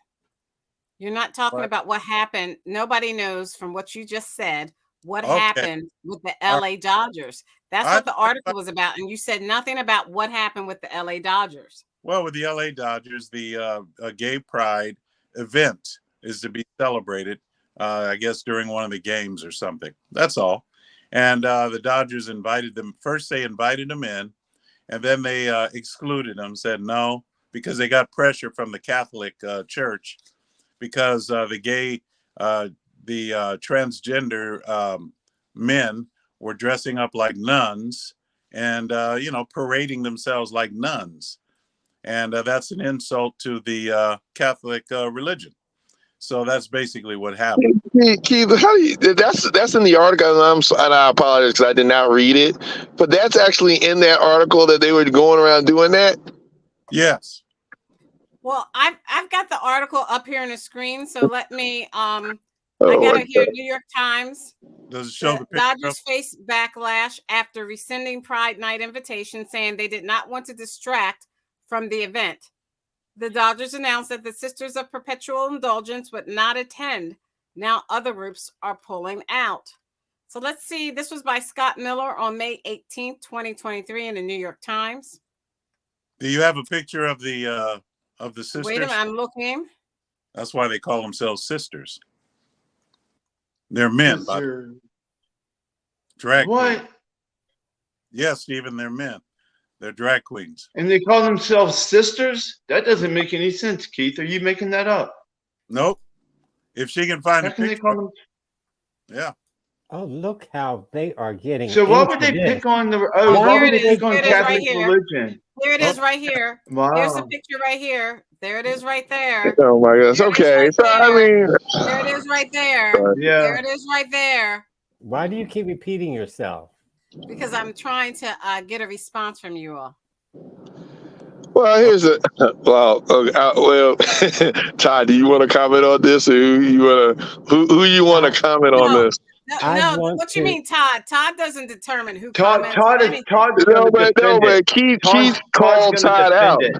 [SPEAKER 1] you're not talking about what happened. Nobody knows from what you just said what happened with the LA Dodgers. That's what the article was about. And you said nothing about what happened with the LA Dodgers.
[SPEAKER 5] Well, with the LA Dodgers, the gay pride event is to be celebrated, I guess, during one of the games or something. That's all. And the Dodgers invited them. First, they invited them in, and then they excluded them, said no, because they got pressure from the Catholic Church, because the transgender men were dressing up like nuns and, parading themselves like nuns. And that's an insult to the Catholic religion. So that's basically what happened.
[SPEAKER 3] Keith, how do you? That's in the article, and I apologize because I did not read it. But that's actually in that article that they were going around doing that.
[SPEAKER 5] Yes.
[SPEAKER 1] Well, I've got the article up here on the screen, so let me I
[SPEAKER 3] Oh,
[SPEAKER 1] got
[SPEAKER 3] my
[SPEAKER 1] it here.
[SPEAKER 3] God.
[SPEAKER 1] New York Times.
[SPEAKER 5] Does it show the picture?
[SPEAKER 1] Dodgers face backlash after rescinding Pride Night invitation, saying they did not want to distract from the event. The Dodgers announced that the Sisters of Perpetual Indulgence would not attend. Now other groups are pulling out. So let's see. This was by Scott Miller on May 18th, 2023 in the New York Times.
[SPEAKER 5] Do you have a picture of the sisters?
[SPEAKER 1] Wait a minute, I'm looking.
[SPEAKER 5] That's why they call themselves sisters. They're men, but drag
[SPEAKER 4] What?
[SPEAKER 5] queens. Yes, Stephen, they're men. They're drag queens.
[SPEAKER 4] And they call themselves sisters? That doesn't make any sense, Keith. Are you making that up?
[SPEAKER 5] Nope. If she can find
[SPEAKER 4] How
[SPEAKER 5] a
[SPEAKER 4] can they
[SPEAKER 5] picture,
[SPEAKER 4] call them?
[SPEAKER 5] yeah.
[SPEAKER 2] Oh, look how they are getting.
[SPEAKER 4] So why would they
[SPEAKER 2] into this.
[SPEAKER 4] pick on the? Oh,
[SPEAKER 2] Why
[SPEAKER 4] why
[SPEAKER 2] would
[SPEAKER 4] would they
[SPEAKER 2] they
[SPEAKER 4] pick on
[SPEAKER 1] Here it is right
[SPEAKER 4] Catholic
[SPEAKER 1] here.
[SPEAKER 4] religion?
[SPEAKER 1] Here it is right here.
[SPEAKER 4] Wow.
[SPEAKER 1] Here's the picture right here. There it is right there.
[SPEAKER 3] Oh my gosh.
[SPEAKER 1] There it is
[SPEAKER 3] Okay.
[SPEAKER 1] right
[SPEAKER 3] So I
[SPEAKER 1] there.
[SPEAKER 3] mean,
[SPEAKER 1] There it is right there.
[SPEAKER 4] Yeah.
[SPEAKER 1] There it is right there.
[SPEAKER 2] Why do you keep repeating yourself?
[SPEAKER 1] Because I'm trying to get a response from you all.
[SPEAKER 3] well, here's a well. Well, Todd, do you want to comment on this, or who you want to comment on
[SPEAKER 1] No.
[SPEAKER 3] this?
[SPEAKER 2] I
[SPEAKER 1] No,
[SPEAKER 2] want
[SPEAKER 1] what you
[SPEAKER 2] to-
[SPEAKER 1] mean, Todd? Todd doesn't determine who
[SPEAKER 4] Todd
[SPEAKER 1] comments on
[SPEAKER 4] is
[SPEAKER 1] anything.
[SPEAKER 4] Todd's
[SPEAKER 3] No,
[SPEAKER 4] going to
[SPEAKER 3] but
[SPEAKER 4] defend it.
[SPEAKER 3] Keith
[SPEAKER 4] Todd's
[SPEAKER 3] called
[SPEAKER 4] gonna
[SPEAKER 3] Todd
[SPEAKER 4] defend
[SPEAKER 3] out.
[SPEAKER 4] it.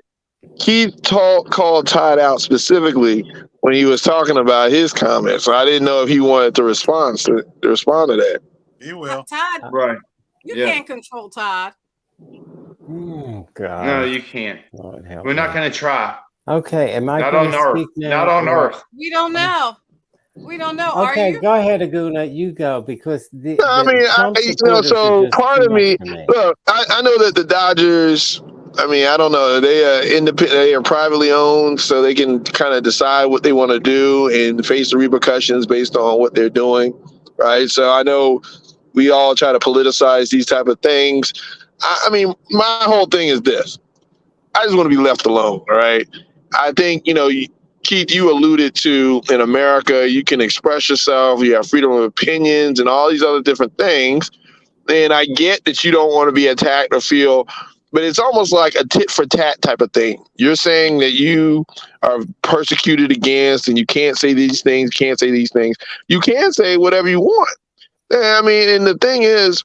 [SPEAKER 3] Keith called Todd out specifically when he was talking about his comments. So I didn't know if he wanted to respond to that.
[SPEAKER 5] He will.
[SPEAKER 1] Todd,
[SPEAKER 4] Right.
[SPEAKER 1] you
[SPEAKER 4] Yeah.
[SPEAKER 1] can't control Todd.
[SPEAKER 2] God.
[SPEAKER 4] No, you can't.
[SPEAKER 2] Lord help
[SPEAKER 4] We're not
[SPEAKER 2] me.
[SPEAKER 4] going to try.
[SPEAKER 2] Okay, am I
[SPEAKER 4] Not
[SPEAKER 2] going
[SPEAKER 4] on
[SPEAKER 2] to
[SPEAKER 4] Earth.
[SPEAKER 2] speak now?
[SPEAKER 4] Not on
[SPEAKER 2] or-
[SPEAKER 4] Earth.
[SPEAKER 1] We don't know. We don't know. Are
[SPEAKER 2] Okay,
[SPEAKER 1] you?
[SPEAKER 2] go ahead, Aguna. You go because the.
[SPEAKER 3] No, I mean,
[SPEAKER 2] Trump supporters are
[SPEAKER 3] so
[SPEAKER 2] just
[SPEAKER 3] part
[SPEAKER 2] too
[SPEAKER 3] of
[SPEAKER 2] much
[SPEAKER 3] me,
[SPEAKER 2] for me.
[SPEAKER 3] look, I know that the Dodgers. I mean, I don't know. They are independent. They are privately owned, so they can kind of decide what they want to do and face the repercussions based on what they're doing, right? So I know we all try to politicize these type of things. I mean, my whole thing is this: I just want to be left alone, all right? I think Keith, you alluded to in America, you can express yourself, you have freedom of opinions, and all these other different things. And I get that you don't want to be attacked or feel, but it's almost like a tit for tat type of thing. You're saying that you are persecuted against and you can't say these things, can't say these things. You can say whatever you want. I mean, and the thing is,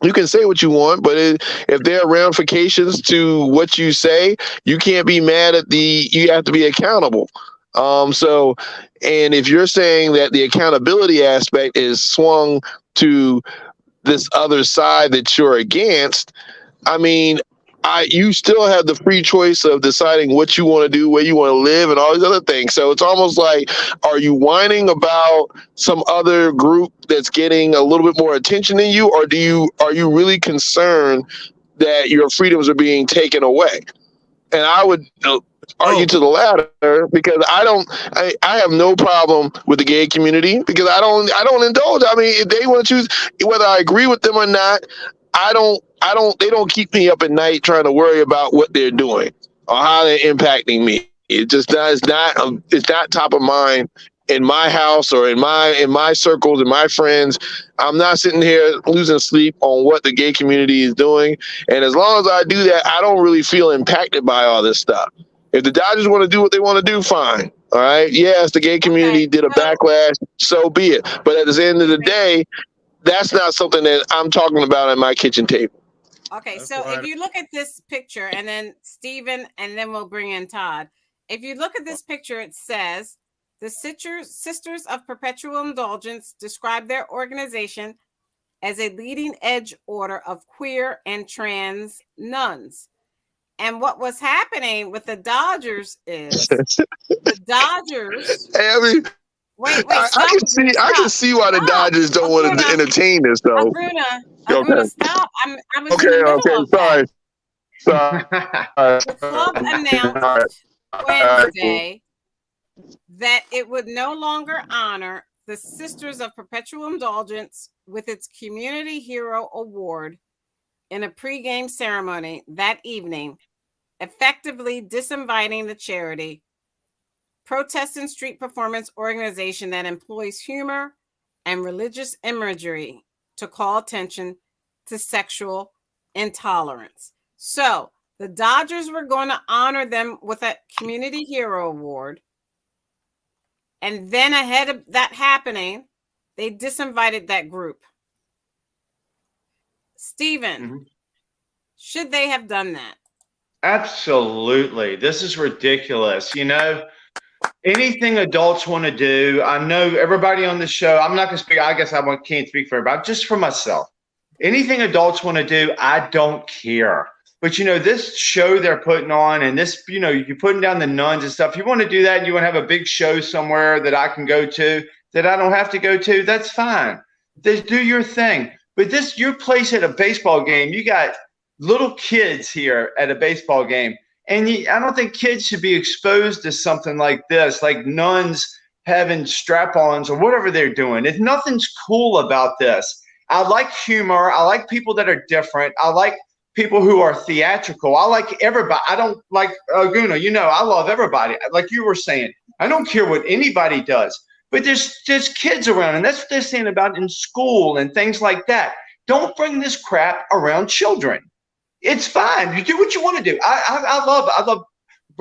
[SPEAKER 3] you can say what you want, but if there are ramifications to what you say, you can't be mad at you have to be accountable. So, and if you're saying that the accountability aspect is swung to this other side that you're against, I mean, you still have the free choice of deciding what you want to do, where you want to live, and all these other things. So it's almost like, are you whining about some other group that's getting a little bit more attention than you, or are you really concerned that your freedoms are being taken away? And I would argue to the latter, because I have no problem with the gay community, because I don't indulge. I mean, if they want to choose, whether I agree with them or not, they don't keep me up at night trying to worry about what they're doing or how they're impacting me. It just does not, it's not top of mind in my house or in my circles and my friends. I'm not sitting here losing sleep on what the gay community is doing. And as long as I do that, I don't really feel impacted by all this stuff. If the Dodgers want to do what they want to do, fine. All right. Yes, the gay community did a backlash, so be it. But at the end of the day, that's not something that I'm talking about at my kitchen table.
[SPEAKER 1] Okay,
[SPEAKER 5] That's
[SPEAKER 1] so
[SPEAKER 5] why-
[SPEAKER 1] if you look at this picture, and then Stephen, and then we'll bring in Todd. If you look at this picture, it says the Sisters of Perpetual Indulgence describe their organization as a leading edge order of queer and trans nuns. And what was happening with the Dodgers is the Dodgers.
[SPEAKER 3] Hey, I mean,
[SPEAKER 1] Wait,
[SPEAKER 3] I can see why the Dodgers don't want to entertain this, though.
[SPEAKER 1] Agruna, stop. I was in the middle of that.
[SPEAKER 3] Sorry.
[SPEAKER 1] The club announced Wednesday that it would no longer honor the Sisters of Perpetual Indulgence with its Community Hero Award in a pregame ceremony that evening, effectively disinviting the charity. protest and street performance organization that employs humor and religious imagery to call attention to sexual intolerance. So the Dodgers were going to honor them with a Community Hero Award. And then ahead of that happening, they disinvited that group. Stephen, should they have done that?
[SPEAKER 4] Absolutely. This is ridiculous. You know, anything adults want to do, I know everybody on the show, I'm not going to speak, I guess I can't speak for everybody, just for myself. Anything adults want to do, I don't care. But, you know, this show they're putting on and this, you know, you're putting down the nuns and stuff. You want to do that and you want to have a big show somewhere that I can go to, that I don't have to go to, that's fine. Just do your thing. But this, your place at a baseball game, you got little kids here at a baseball game. And I don't think kids should be exposed to something like this, like nuns having strap-ons or whatever they're doing. Nothing's cool about this. I like humor. I like people that are different. I like people who are theatrical. I like everybody. I don't like Guna. You know, I love everybody. Like you were saying, I don't care what anybody does. But there's kids around, and that's what they're saying about in school and things like that. Don't bring this crap around children. It's fine. You do what you want to do. I love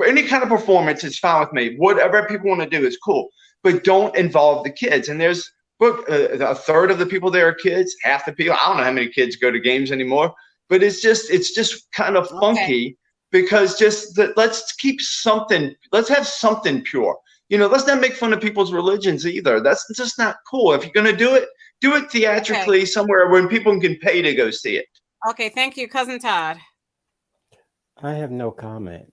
[SPEAKER 4] any kind of performance. It's fine with me. Whatever people want to do is cool. But don't involve the kids. And there's a third of the people there are kids. Half the people. I don't know how many kids go to games anymore. But it's just kind of funky because let's keep something. Let's have something pure. You know, let's not make fun of people's religions either. That's just not cool. If you're going to do it theatrically somewhere when people can pay to go see it.
[SPEAKER 1] Okay, thank you, Cousin Todd.
[SPEAKER 2] I have no comment.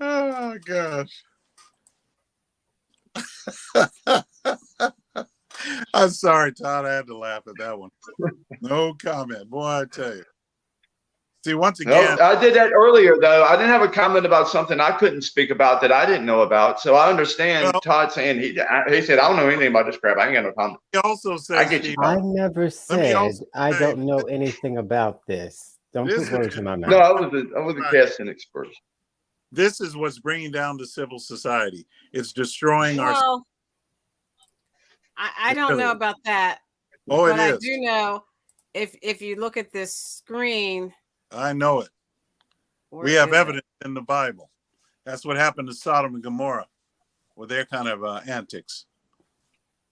[SPEAKER 5] Oh gosh. I'm sorry, Todd. I had to laugh at that one. No comment. Boy, I tell you. See, once again,
[SPEAKER 4] no, I did that earlier, though. I didn't have a comment about something I couldn't speak about that I didn't know about. So I understand Todd saying he said, I don't know anything about this crap. I ain't got no comment.
[SPEAKER 5] He also said,
[SPEAKER 2] I never said I don't know anything about this. Don't put words in my mouth.
[SPEAKER 4] No, I was a casting expert.
[SPEAKER 5] This is what's bringing down the civil society. It's destroying our.
[SPEAKER 1] I don't know about that.
[SPEAKER 5] Oh,
[SPEAKER 1] but
[SPEAKER 5] it is.
[SPEAKER 1] I do know if you look at this screen.
[SPEAKER 5] I know it. We have evidence in the Bible. That's what happened to Sodom and Gomorrah with their kind of antics.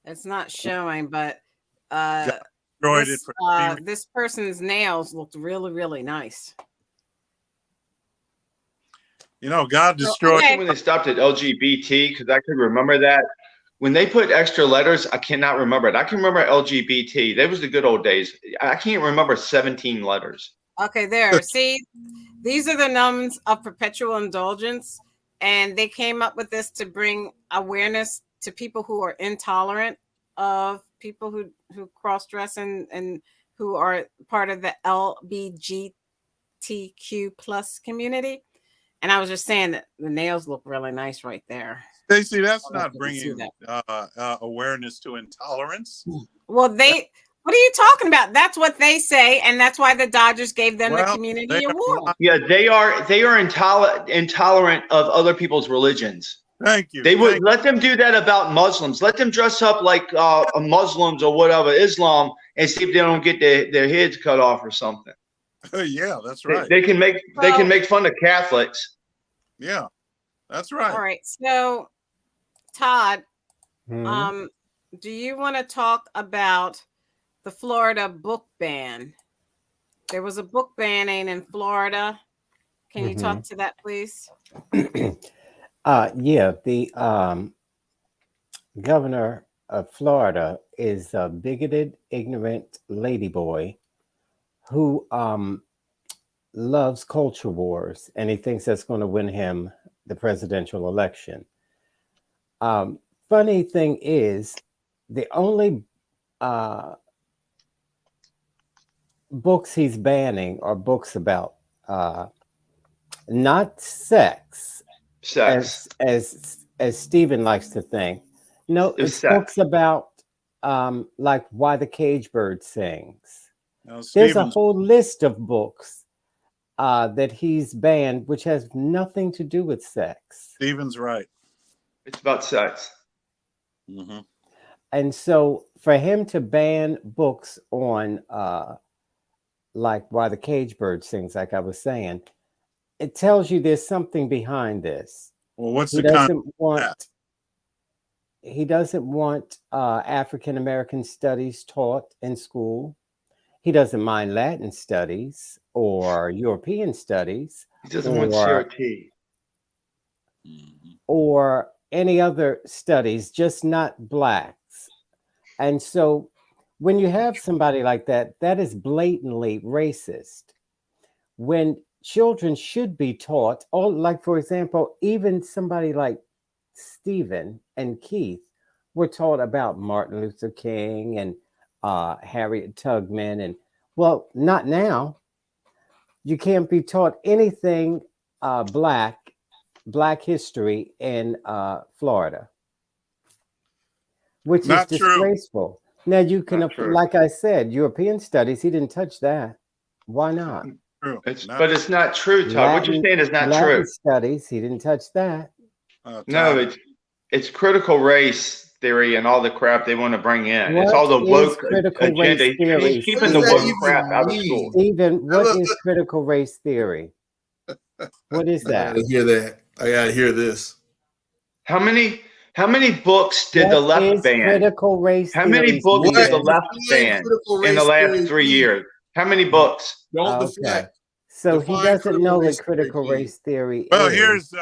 [SPEAKER 1] It's not showing, but this person's nails looked really, really nice.
[SPEAKER 5] You know, God destroyed.
[SPEAKER 4] When they stopped at LGBT, because I could remember that. When they put extra letters, I cannot remember it. I can remember LGBT. That was the good old days. I can't remember 17 letters.
[SPEAKER 1] Okay, there. See, these are the nuns of perpetual indulgence, and they came up with this to bring awareness to people who are intolerant of people who cross-dress and who are part of the LGBTQ plus community. And I was just saying that the nails look really nice right there.
[SPEAKER 5] Stacey, that's not bringing awareness to intolerance.
[SPEAKER 1] Well, what are you talking about? That's what they say, and that's why the Dodgers gave them the community award.
[SPEAKER 4] Yeah, they are intolerant of other people's religions.
[SPEAKER 5] Thank you.
[SPEAKER 4] They would let them do that about Muslims. Let them dress up like Muslims or whatever, Islam, and see if they don't get their heads cut off or something.
[SPEAKER 5] Yeah, that's right.
[SPEAKER 4] They can make fun of Catholics.
[SPEAKER 5] Yeah, that's right.
[SPEAKER 1] All right, so Todd, do you want to talk about the Florida book ban? There was a book banning in Florida. Can you talk to that, please?
[SPEAKER 2] Yeah, the governor of Florida is a bigoted, ignorant ladyboy who loves culture wars, and he thinks that's going to win him the presidential election. Funny thing is, the only books he's banning are books about not sex, as Stephen likes to think. No, it's books about like Why the Cage Bird Sings.
[SPEAKER 5] Now,
[SPEAKER 2] There's a whole list of books that he's banned, which has nothing to do with sex.
[SPEAKER 5] Stephen's right.
[SPEAKER 4] It's about sex.
[SPEAKER 5] Mm-hmm.
[SPEAKER 2] And so for him to ban books on like Why the Cage Bird Sings, like I was saying, it tells you there's something behind this.
[SPEAKER 5] Well, what's
[SPEAKER 2] He
[SPEAKER 5] the
[SPEAKER 2] doesn't want African American studies taught in school. He doesn't mind Latin studies or European studies.
[SPEAKER 4] He doesn't want CRT.
[SPEAKER 2] Or any other studies, just not blacks. And so when you have somebody like that, that is blatantly racist. When children should be taught, or like, for example, even somebody like Stephen and Keith were taught about Martin Luther King and Harriet Tubman. And well, not now. You can't be taught anything black history in Florida, which
[SPEAKER 5] Not
[SPEAKER 2] is
[SPEAKER 5] true.
[SPEAKER 2] disgraceful. Now you can,
[SPEAKER 4] Not true.
[SPEAKER 2] like I said, European studies, he didn't touch that. Why not?
[SPEAKER 5] True.
[SPEAKER 4] But it's not true, Todd. What you're saying is not
[SPEAKER 2] Latin
[SPEAKER 4] true.
[SPEAKER 2] studies, he didn't touch that.
[SPEAKER 4] No, it's critical race theory and all the crap they want to bring in. It's all the
[SPEAKER 2] What is
[SPEAKER 4] woke
[SPEAKER 2] critical
[SPEAKER 4] agenda.
[SPEAKER 2] race theory?
[SPEAKER 4] He's keeping the
[SPEAKER 6] What does that
[SPEAKER 4] woke crap
[SPEAKER 6] even
[SPEAKER 4] out of
[SPEAKER 6] mean?
[SPEAKER 4] school.
[SPEAKER 2] Stephen, what
[SPEAKER 6] Look,
[SPEAKER 2] is critical race theory? What is
[SPEAKER 6] I
[SPEAKER 2] that?
[SPEAKER 6] gotta hear that. I gotta hear this.
[SPEAKER 4] How many books did the
[SPEAKER 2] What
[SPEAKER 4] left
[SPEAKER 2] is
[SPEAKER 4] ban?
[SPEAKER 2] critical race
[SPEAKER 4] How many
[SPEAKER 2] theory,
[SPEAKER 4] books did the
[SPEAKER 2] Stephen?
[SPEAKER 4] left ban in the last 3 years? How many books?
[SPEAKER 6] Don't
[SPEAKER 2] Okay.
[SPEAKER 6] deflect.
[SPEAKER 2] So he
[SPEAKER 6] Define
[SPEAKER 2] doesn't
[SPEAKER 6] critical
[SPEAKER 2] know what
[SPEAKER 6] race
[SPEAKER 2] critical
[SPEAKER 6] theory.
[SPEAKER 2] race theory
[SPEAKER 5] Well,
[SPEAKER 2] is.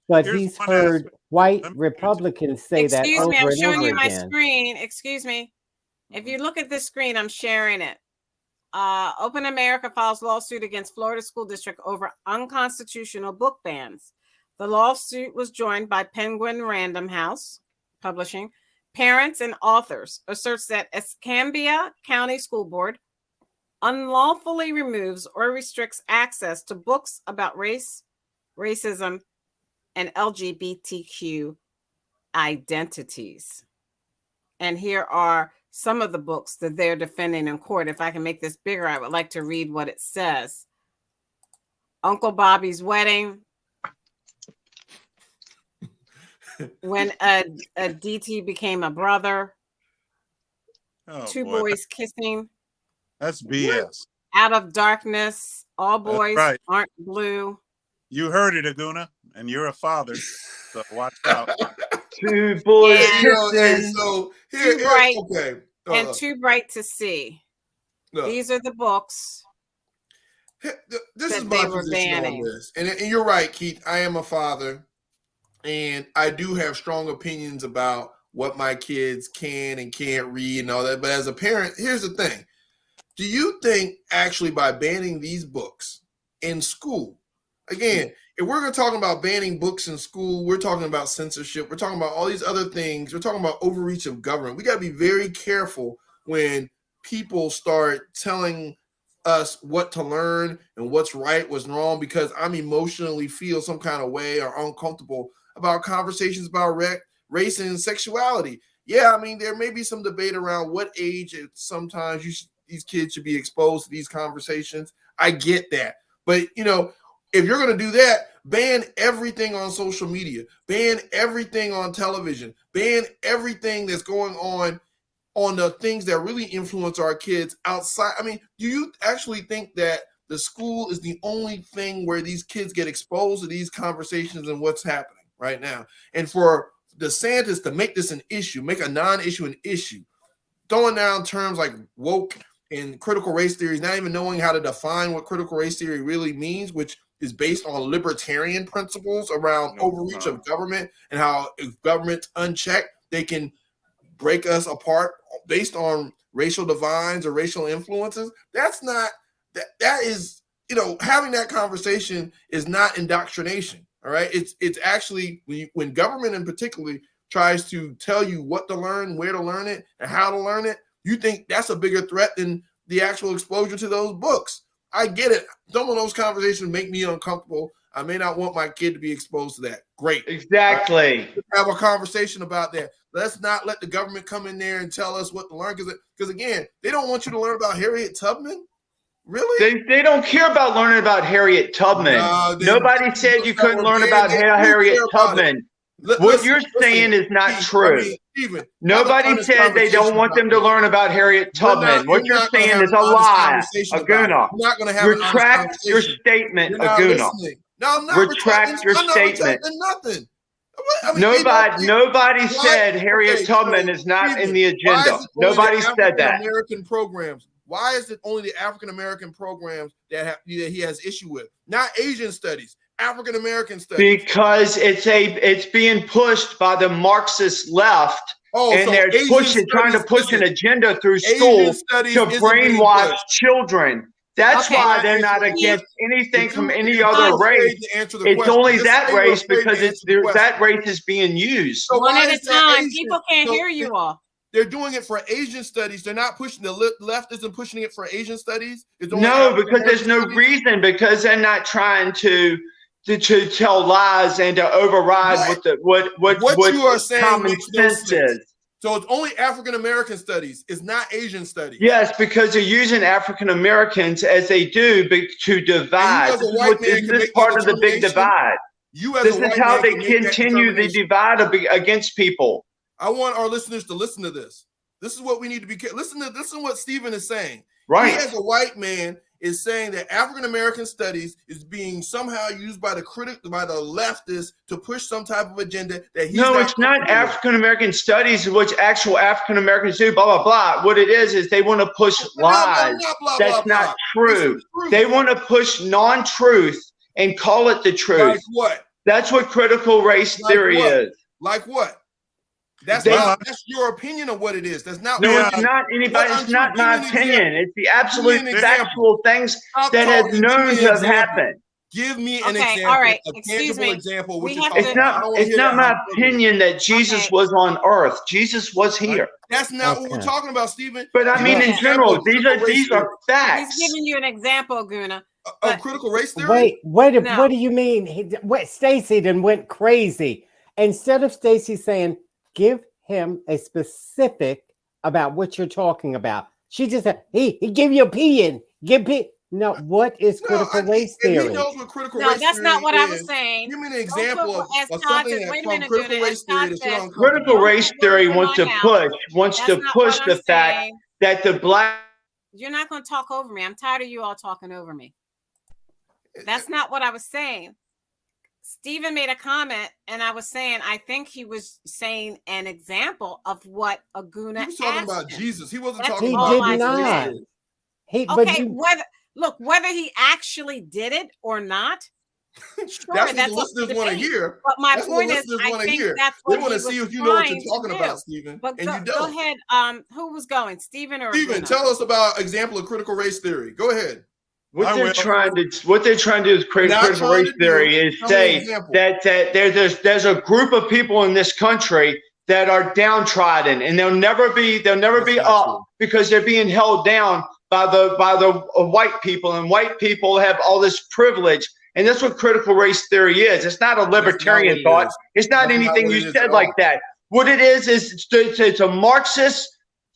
[SPEAKER 2] But
[SPEAKER 5] here's
[SPEAKER 2] he's
[SPEAKER 5] one
[SPEAKER 2] heard
[SPEAKER 5] aspect.
[SPEAKER 2] white
[SPEAKER 5] Let me-
[SPEAKER 2] Republicans say that
[SPEAKER 1] Excuse
[SPEAKER 2] over
[SPEAKER 1] me, I'm
[SPEAKER 2] and
[SPEAKER 1] showing
[SPEAKER 2] over
[SPEAKER 1] you my
[SPEAKER 2] again.
[SPEAKER 1] screen. Excuse me. If you look at this screen, I'm sharing it. Open America files lawsuit against Florida School District over unconstitutional book bans. The lawsuit was joined by Penguin Random House Publishing. Parents and authors asserts that Escambia County School Board unlawfully removes or restricts access to books about race, racism, and LGBTQ identities. And here are some of the books that they're defending in court. If I can make this bigger, I would like to read what it says. Uncle Bobby's Wedding. When a DT became a brother.
[SPEAKER 5] Oh,
[SPEAKER 1] Two
[SPEAKER 5] boy.
[SPEAKER 1] Boys Kissing.
[SPEAKER 5] That's BS.
[SPEAKER 1] Out of Darkness. All Boys
[SPEAKER 5] right.
[SPEAKER 1] Aren't Blue.
[SPEAKER 5] You heard it, Aguna, and you're a father, so watch out.
[SPEAKER 4] Two boys
[SPEAKER 1] Yeah.
[SPEAKER 6] You know, and
[SPEAKER 4] kissing.
[SPEAKER 6] so
[SPEAKER 1] Too bright.
[SPEAKER 6] okay.
[SPEAKER 1] And Too Bright to See.
[SPEAKER 6] Look,
[SPEAKER 1] These are the books.
[SPEAKER 6] this is
[SPEAKER 1] that
[SPEAKER 6] my
[SPEAKER 1] they were
[SPEAKER 6] position
[SPEAKER 1] banning.
[SPEAKER 6] on this, and you're right, Keith. I am a father, and I do have strong opinions about what my kids can and can't read and all that. But as a parent, here's the thing: do you think actually by banning these books in school, again, if we're going to talk about banning books in school, we're talking about censorship. We're talking about all these other things. We're talking about overreach of government. We got to be very careful when people start telling us what to learn and what's right, what's wrong, because I'm emotionally feel some kind of way or uncomfortable about conversations about race and sexuality. Yeah, I mean, there may be some debate around what age sometimes these kids should be exposed to these conversations. I get that. But, you know, if you're going to do that, ban everything on social media, ban everything on television, ban everything that's going on the things that really influence our kids outside. I mean, do you actually think that the school is the only thing where these kids get exposed to these conversations and what's happening right now? And for DeSantis to make this an issue, make a non-issue an issue, throwing down terms like woke and critical race theory, not even knowing how to define what critical race theory really means, which is based on libertarian principles around overreach of government and how if government's unchecked, they can break us apart based on racial divines or racial influences. That's not, that is, you know, having that conversation is not indoctrination. All right. It's actually when government in particular tries to tell you what to learn, where to learn it, and how to learn it, you think that's a bigger threat than the actual exposure to those books. I get it. Some of those conversations make me uncomfortable. I may not want my kid to be exposed to that. Great.
[SPEAKER 4] Exactly.
[SPEAKER 6] Have a conversation about that. Let's not let the government come in there and tell us what to learn. Because again, they don't want you to learn about Harriet Tubman. Really?
[SPEAKER 4] They don't care about learning about Harriet Tubman. Nobody said you couldn't learn about Harriet Tubman. What you're saying is not true.
[SPEAKER 6] Steven,
[SPEAKER 4] nobody said they don't want them to learn about Harriet Tubman. What you're saying is a lie, Aguna. Retract your statement, Aguna.
[SPEAKER 6] No, I'm not
[SPEAKER 4] retract your statement.
[SPEAKER 6] Nothing.
[SPEAKER 4] Nobody said Harriet Tubman is not in the agenda. Nobody said that.
[SPEAKER 6] American programs. Why is it only the African American programs that he has issue with? Not Asian studies, African American studies.
[SPEAKER 4] Because it's being pushed by the Marxist left, and they're trying to push an agenda through school to brainwash children. That's why they're not against anything from any other race. It's only that race because that race is being used.
[SPEAKER 1] So one at a time. People can't hear you all.
[SPEAKER 6] They're doing it for Asian studies. They're not pushing, the left isn't pushing it for Asian studies.
[SPEAKER 4] No, because there's no reason, because they're not trying to tell lies and to override what
[SPEAKER 6] you are saying
[SPEAKER 4] common
[SPEAKER 6] makes no
[SPEAKER 4] sense is.
[SPEAKER 6] So it's only African American studies. It's not Asian studies.
[SPEAKER 4] Yes, because they're using African Americans as they do to divide. This is part of the big divide. This is how they continue the divide against people.
[SPEAKER 6] I want our listeners to listen to this. This is what we need to be. Listen to what Stephen is saying.
[SPEAKER 4] Right.
[SPEAKER 6] He, as a white man, is saying that African American studies is being somehow used by the leftists to push some type of agenda that he's
[SPEAKER 4] No, it's not African American studies, which actual African Americans do. Blah blah blah. What it is they want to push lies. That's not true. They want to push non-truth and call it the truth.
[SPEAKER 6] Like what?
[SPEAKER 4] That's what critical race theory is.
[SPEAKER 6] Like what? That's your opinion of what it is. That's not.
[SPEAKER 4] No, it's not anybody. It's not my opinion. It's the absolute factual things that have known to have happened.
[SPEAKER 6] Give me an example.
[SPEAKER 1] All right.
[SPEAKER 6] A tangible example.
[SPEAKER 4] It's not my opinion that Jesus was on earth. Jesus was here.
[SPEAKER 6] That's not what we're talking about, Stephen.
[SPEAKER 4] But I mean, in general, these are facts.
[SPEAKER 1] He's giving you an example, Guna.
[SPEAKER 6] Of critical race theory.
[SPEAKER 2] What do you mean? Stacy then went crazy. Instead of Stacy saying, give him a specific about what you're talking about, she just said, he give you opinion. No, what is critical race theory?
[SPEAKER 6] He knows what critical race
[SPEAKER 1] that's
[SPEAKER 6] theory
[SPEAKER 1] not what I
[SPEAKER 6] is.
[SPEAKER 1] was saying.
[SPEAKER 6] Give me an example of something that's from critical race theory.
[SPEAKER 4] Critical race theory wants to push the fact that the black.
[SPEAKER 1] You're not going to talk over me. I'm tired of you all talking over me. That's not what I was saying. Stephen made a comment, and I was saying I think he was saying an example of what Aguna.
[SPEAKER 6] He was talking about Jesus. He wasn't
[SPEAKER 1] That's
[SPEAKER 6] talking
[SPEAKER 1] all
[SPEAKER 6] about.
[SPEAKER 2] He did not.
[SPEAKER 1] Whether he actually did it or not. Sure,
[SPEAKER 6] that's what the listeners want to hear.
[SPEAKER 1] But my point is, I think that's what
[SPEAKER 6] they want to see if you know what you're talking about, Stephen.
[SPEAKER 1] But
[SPEAKER 6] and you don't.
[SPEAKER 1] Go ahead. Who was going, Stephen or
[SPEAKER 6] Stephen? Tell us about example of critical race theory. Go ahead.
[SPEAKER 4] What they're trying to do is create critical race theory is say that there's a group of people in this country that are downtrodden, and they'll never be up because they're being held down by the white people, and white people have all this privilege. And that's what critical race theory is. It's not a libertarian thought. It's not anything you said like that. What it is it's a Marxist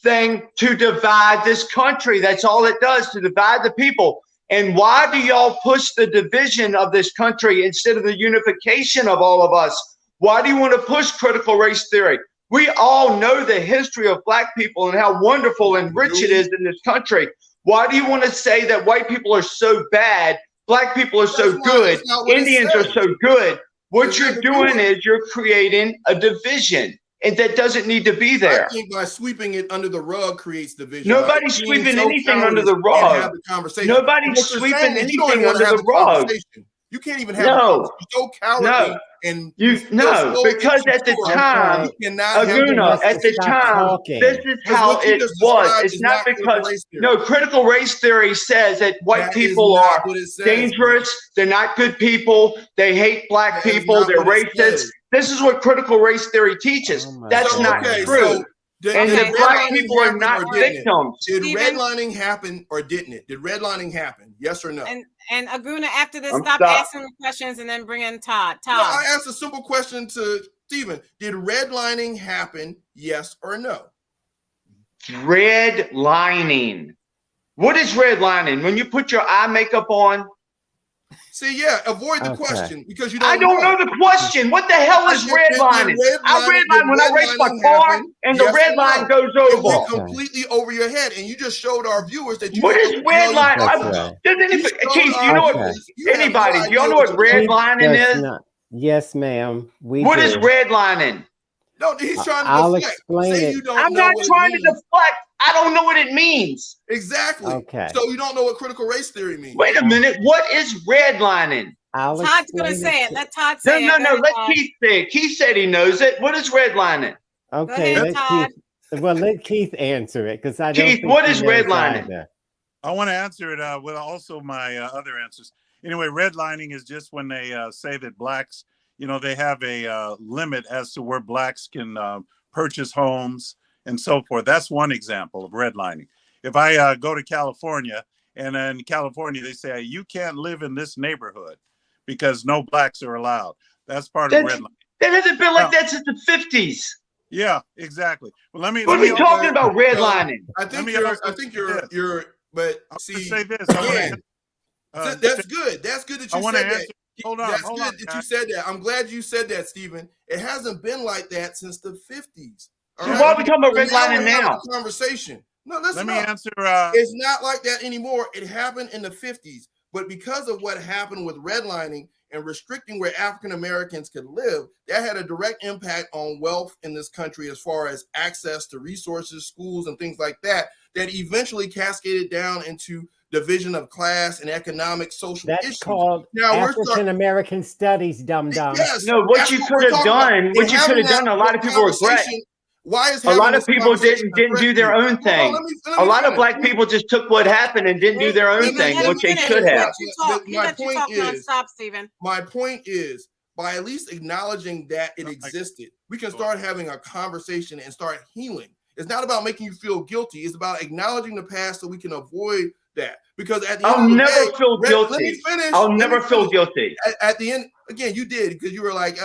[SPEAKER 4] thing to divide this country. That's all it does, to divide the people. And why do y'all push the division of this country instead of the unification of all of us? Why do you want to push critical race theory? We all know the history of black people and how wonderful and rich it is in this country. Why do you want to say that white people are so bad, black people are so good, Indians are so good? What you're doing is you're creating a division. And that doesn't need to be there.
[SPEAKER 6] I think by sweeping it under the rug creates division.
[SPEAKER 4] Nobody's sweeping anything under the rug. Nobody's sweeping anything under the rug.
[SPEAKER 6] You can't even have you're so cowardly. And
[SPEAKER 4] because at the time, Aguna, at the time, this is how it was. It's not because critical race theory says that white people are dangerous. They're not good people. They hate black people. They're racist. This is what critical race theory teaches. That's not true. And the black people are not victims.
[SPEAKER 6] Did redlining happen or didn't it? Did redlining happen? Yes or no?
[SPEAKER 1] And Aguna, after this, stop asking the questions and then bring in Todd.
[SPEAKER 6] No, I asked a simple question to Stephen. Did redlining happen? Yes or no?
[SPEAKER 4] Redlining. What is redlining? When you put your eye makeup on?
[SPEAKER 6] See, yeah, avoid the
[SPEAKER 2] Okay.
[SPEAKER 6] question because you
[SPEAKER 4] I
[SPEAKER 6] don't
[SPEAKER 4] don't know the question. What the hell is redlining? I redline when I race my car and the red line goes
[SPEAKER 6] It
[SPEAKER 4] over.
[SPEAKER 6] went completely over your head, and you just showed our viewers that you
[SPEAKER 4] What
[SPEAKER 6] don't
[SPEAKER 4] is
[SPEAKER 6] know what the hell you're
[SPEAKER 4] redline?
[SPEAKER 6] talking about.
[SPEAKER 4] Keith, you know what? Anybody, do y'all know what redlining is?
[SPEAKER 2] Yes, ma'am.
[SPEAKER 4] What is redlining?
[SPEAKER 6] No, he's trying to
[SPEAKER 2] I'll
[SPEAKER 6] deflect.
[SPEAKER 2] explain
[SPEAKER 6] Say
[SPEAKER 2] it.
[SPEAKER 6] you don't
[SPEAKER 4] I'm
[SPEAKER 6] know
[SPEAKER 4] not
[SPEAKER 6] what
[SPEAKER 4] trying
[SPEAKER 6] it
[SPEAKER 4] to
[SPEAKER 6] means.
[SPEAKER 4] deflect. I don't know what it means.
[SPEAKER 6] Exactly.
[SPEAKER 2] Okay.
[SPEAKER 6] So you don't know what critical race theory means.
[SPEAKER 4] Wait a minute. What is redlining?
[SPEAKER 1] Todd's going to say it. Let Todd say
[SPEAKER 4] No,
[SPEAKER 1] it.
[SPEAKER 4] no, no. Let Keith say it. Keith said he knows it. What is redlining?
[SPEAKER 2] Okay,
[SPEAKER 1] Go ahead, Todd.
[SPEAKER 2] let Keith answer it because I don't
[SPEAKER 4] Keith,
[SPEAKER 2] think
[SPEAKER 4] what
[SPEAKER 2] he
[SPEAKER 4] is
[SPEAKER 2] knows
[SPEAKER 4] redlining?
[SPEAKER 2] either.
[SPEAKER 5] I want to answer it with also my other answers. Anyway, redlining is just when they say that blacks, they have a limit as to where blacks can purchase homes and so forth. That's one example of redlining. If I go to California and in California they say you can't live in this neighborhood because no blacks are allowed. That's part of redlining.
[SPEAKER 4] That hasn't been like that since the 50s.
[SPEAKER 5] Yeah, exactly. Well,
[SPEAKER 4] What are we talking about redlining?
[SPEAKER 6] I think you're. But see,
[SPEAKER 5] say this.
[SPEAKER 6] Again, that's good. That's good that you said that.
[SPEAKER 5] Hold on.
[SPEAKER 6] That's good that you said that. I'm glad you said that, Stephen. It hasn't been like that since the 50s.
[SPEAKER 4] So why are we talking about redlining now?
[SPEAKER 6] Conversation. No, listen.
[SPEAKER 5] Let me answer.
[SPEAKER 6] It's not like that anymore. It happened in the 50s, but because of what happened with redlining and restricting where African Americans could live, that had a direct impact on wealth in this country as far as access to resources, schools, and things like that, that eventually cascaded down into division of class and economic, social issues.
[SPEAKER 2] That's called African American studies, dum-dum.
[SPEAKER 6] Yes,
[SPEAKER 4] no, what you could have done, a lot of people regret.
[SPEAKER 6] Why is
[SPEAKER 4] a lot of people didn't do their own thing. A lot of black people just took what happened and didn't do their own thing, which they should have.
[SPEAKER 6] My point is, by at least acknowledging that it existed, we can start having a conversation and start healing. It's not about making you feel guilty. It's about acknowledging the past so we can avoid that. Because at the end of the day, let me finish.
[SPEAKER 4] I'll never feel guilty.
[SPEAKER 6] At the end, again, you did because you were like,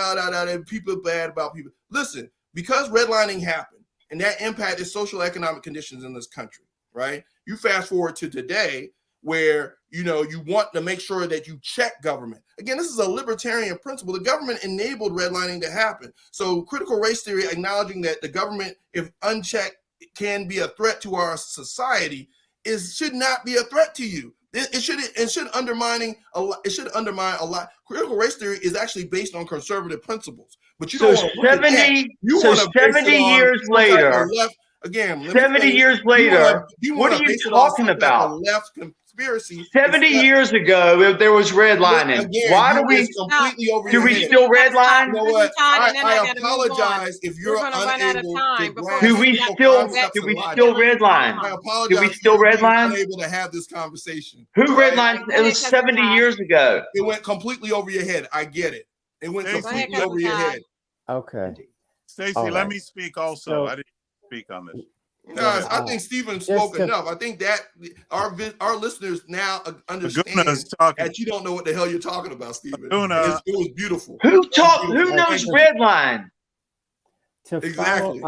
[SPEAKER 6] people are bad about people. Listen, because redlining happened and that impacted social economic conditions in this country, right? You fast forward to today where, you want to make sure that you check government. Again, this is a libertarian principle. The government enabled redlining to happen. So critical race theory, acknowledging that the government, if unchecked, can be a threat to our society, should not be a threat to you. It should undermine a lot. Critical race theory is actually based on conservative principles, but you don't want to
[SPEAKER 4] 70 years later.
[SPEAKER 6] Again,
[SPEAKER 4] 70 years later, what are you talking about?
[SPEAKER 6] Left conspiracy.
[SPEAKER 4] 70 years ago, there was redlining.
[SPEAKER 6] Again,
[SPEAKER 4] why do we still redline?
[SPEAKER 6] You know what? I apologize if you're unable to grasp.
[SPEAKER 4] Do we still redline?
[SPEAKER 6] I apologize.
[SPEAKER 4] Do we still redline?
[SPEAKER 6] Unable to have this conversation.
[SPEAKER 4] Who redlined? It was 70 years ago.
[SPEAKER 6] It went completely over your head. I get it. It went completely over your head.
[SPEAKER 2] Okay.
[SPEAKER 5] Stacey, let me speak also. I didn't speak on this.
[SPEAKER 6] Guys, I think Stephen spoke enough. I think that our listeners now understand that you don't know what the hell you're talking about, Stephen. It was beautiful.
[SPEAKER 4] Who knows redline?
[SPEAKER 6] Exactly.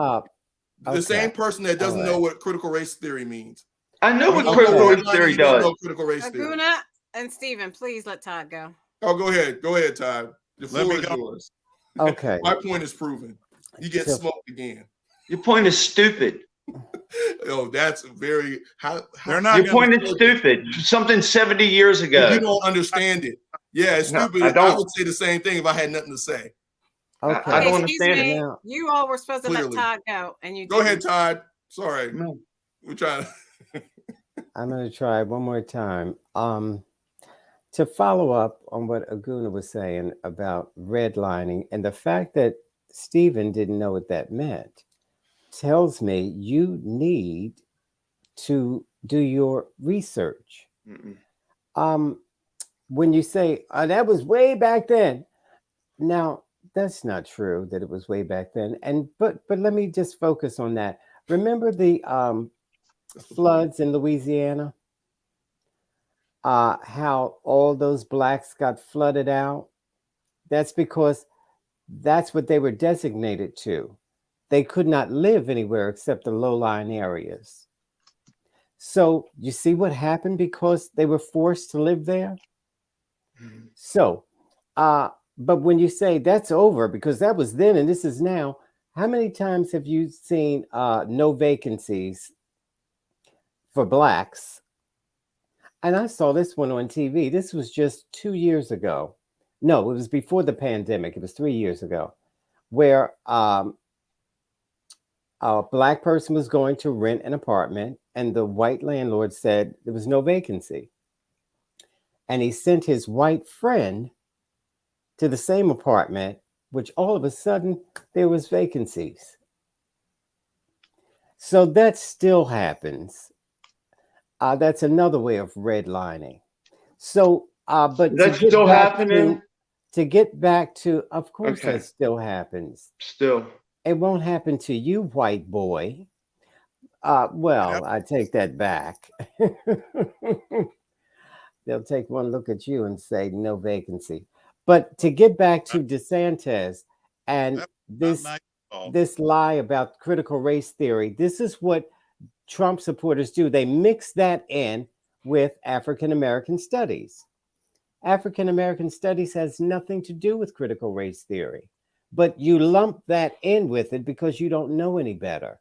[SPEAKER 6] The same person that doesn't know what critical race theory means.
[SPEAKER 4] I know what critical race theory does.
[SPEAKER 1] Aguna and Stephen, please let Todd go.
[SPEAKER 6] Oh, go ahead. Go ahead, Todd. The floor is yours.
[SPEAKER 2] Okay.
[SPEAKER 6] My point is proven. You get smoked again.
[SPEAKER 4] Your point is stupid.
[SPEAKER 6] Oh, that's very
[SPEAKER 4] your point is stupid. Something 70 years ago.
[SPEAKER 6] You don't understand it. Yeah, it's stupid. I would say the same thing if I had nothing to say.
[SPEAKER 2] Okay.
[SPEAKER 4] I don't understand it.
[SPEAKER 1] You all were supposed to let Todd go, and you
[SPEAKER 6] go ahead, Todd. Sorry, we're trying to.
[SPEAKER 2] I'm going to try one more time. To follow up on what Aguna was saying about redlining and the fact that Stephen didn't know what that meant tells me you need to do your research. When you say that was way back then, now that's not true that it was way back then. But let me just focus on that. Remember the floods in Louisiana? How all those blacks got flooded out? That's because that's what they were designated to. They could not live anywhere except the low-lying areas. So you see what happened because they were forced to live there. So, but when you say that's over, because that was then and this is now, how many times have you seen no vacancies for blacks? And I saw this one on TV. This was just 2 years ago. No, it was before the pandemic. It was 3 years ago, where a black person was going to rent an apartment, and the white landlord said there was no vacancy. And he sent his white friend to the same apartment, which all of a sudden there was vacancies. So that still happens. That's another way of redlining. So, but
[SPEAKER 4] That's still happening.
[SPEAKER 2] To get back to, of course,
[SPEAKER 4] Okay.
[SPEAKER 2] that still happens.
[SPEAKER 4] Still.
[SPEAKER 2] It won't happen to you, white boy. Well, I take that back. They'll take one look at you and say no vacancy. But to get back to DeSantis and this lie about critical race theory, this is what Trump supporters do. They mix that in with African American studies. African American studies has nothing to do with critical race theory, but you lump that in with it because you don't know any better.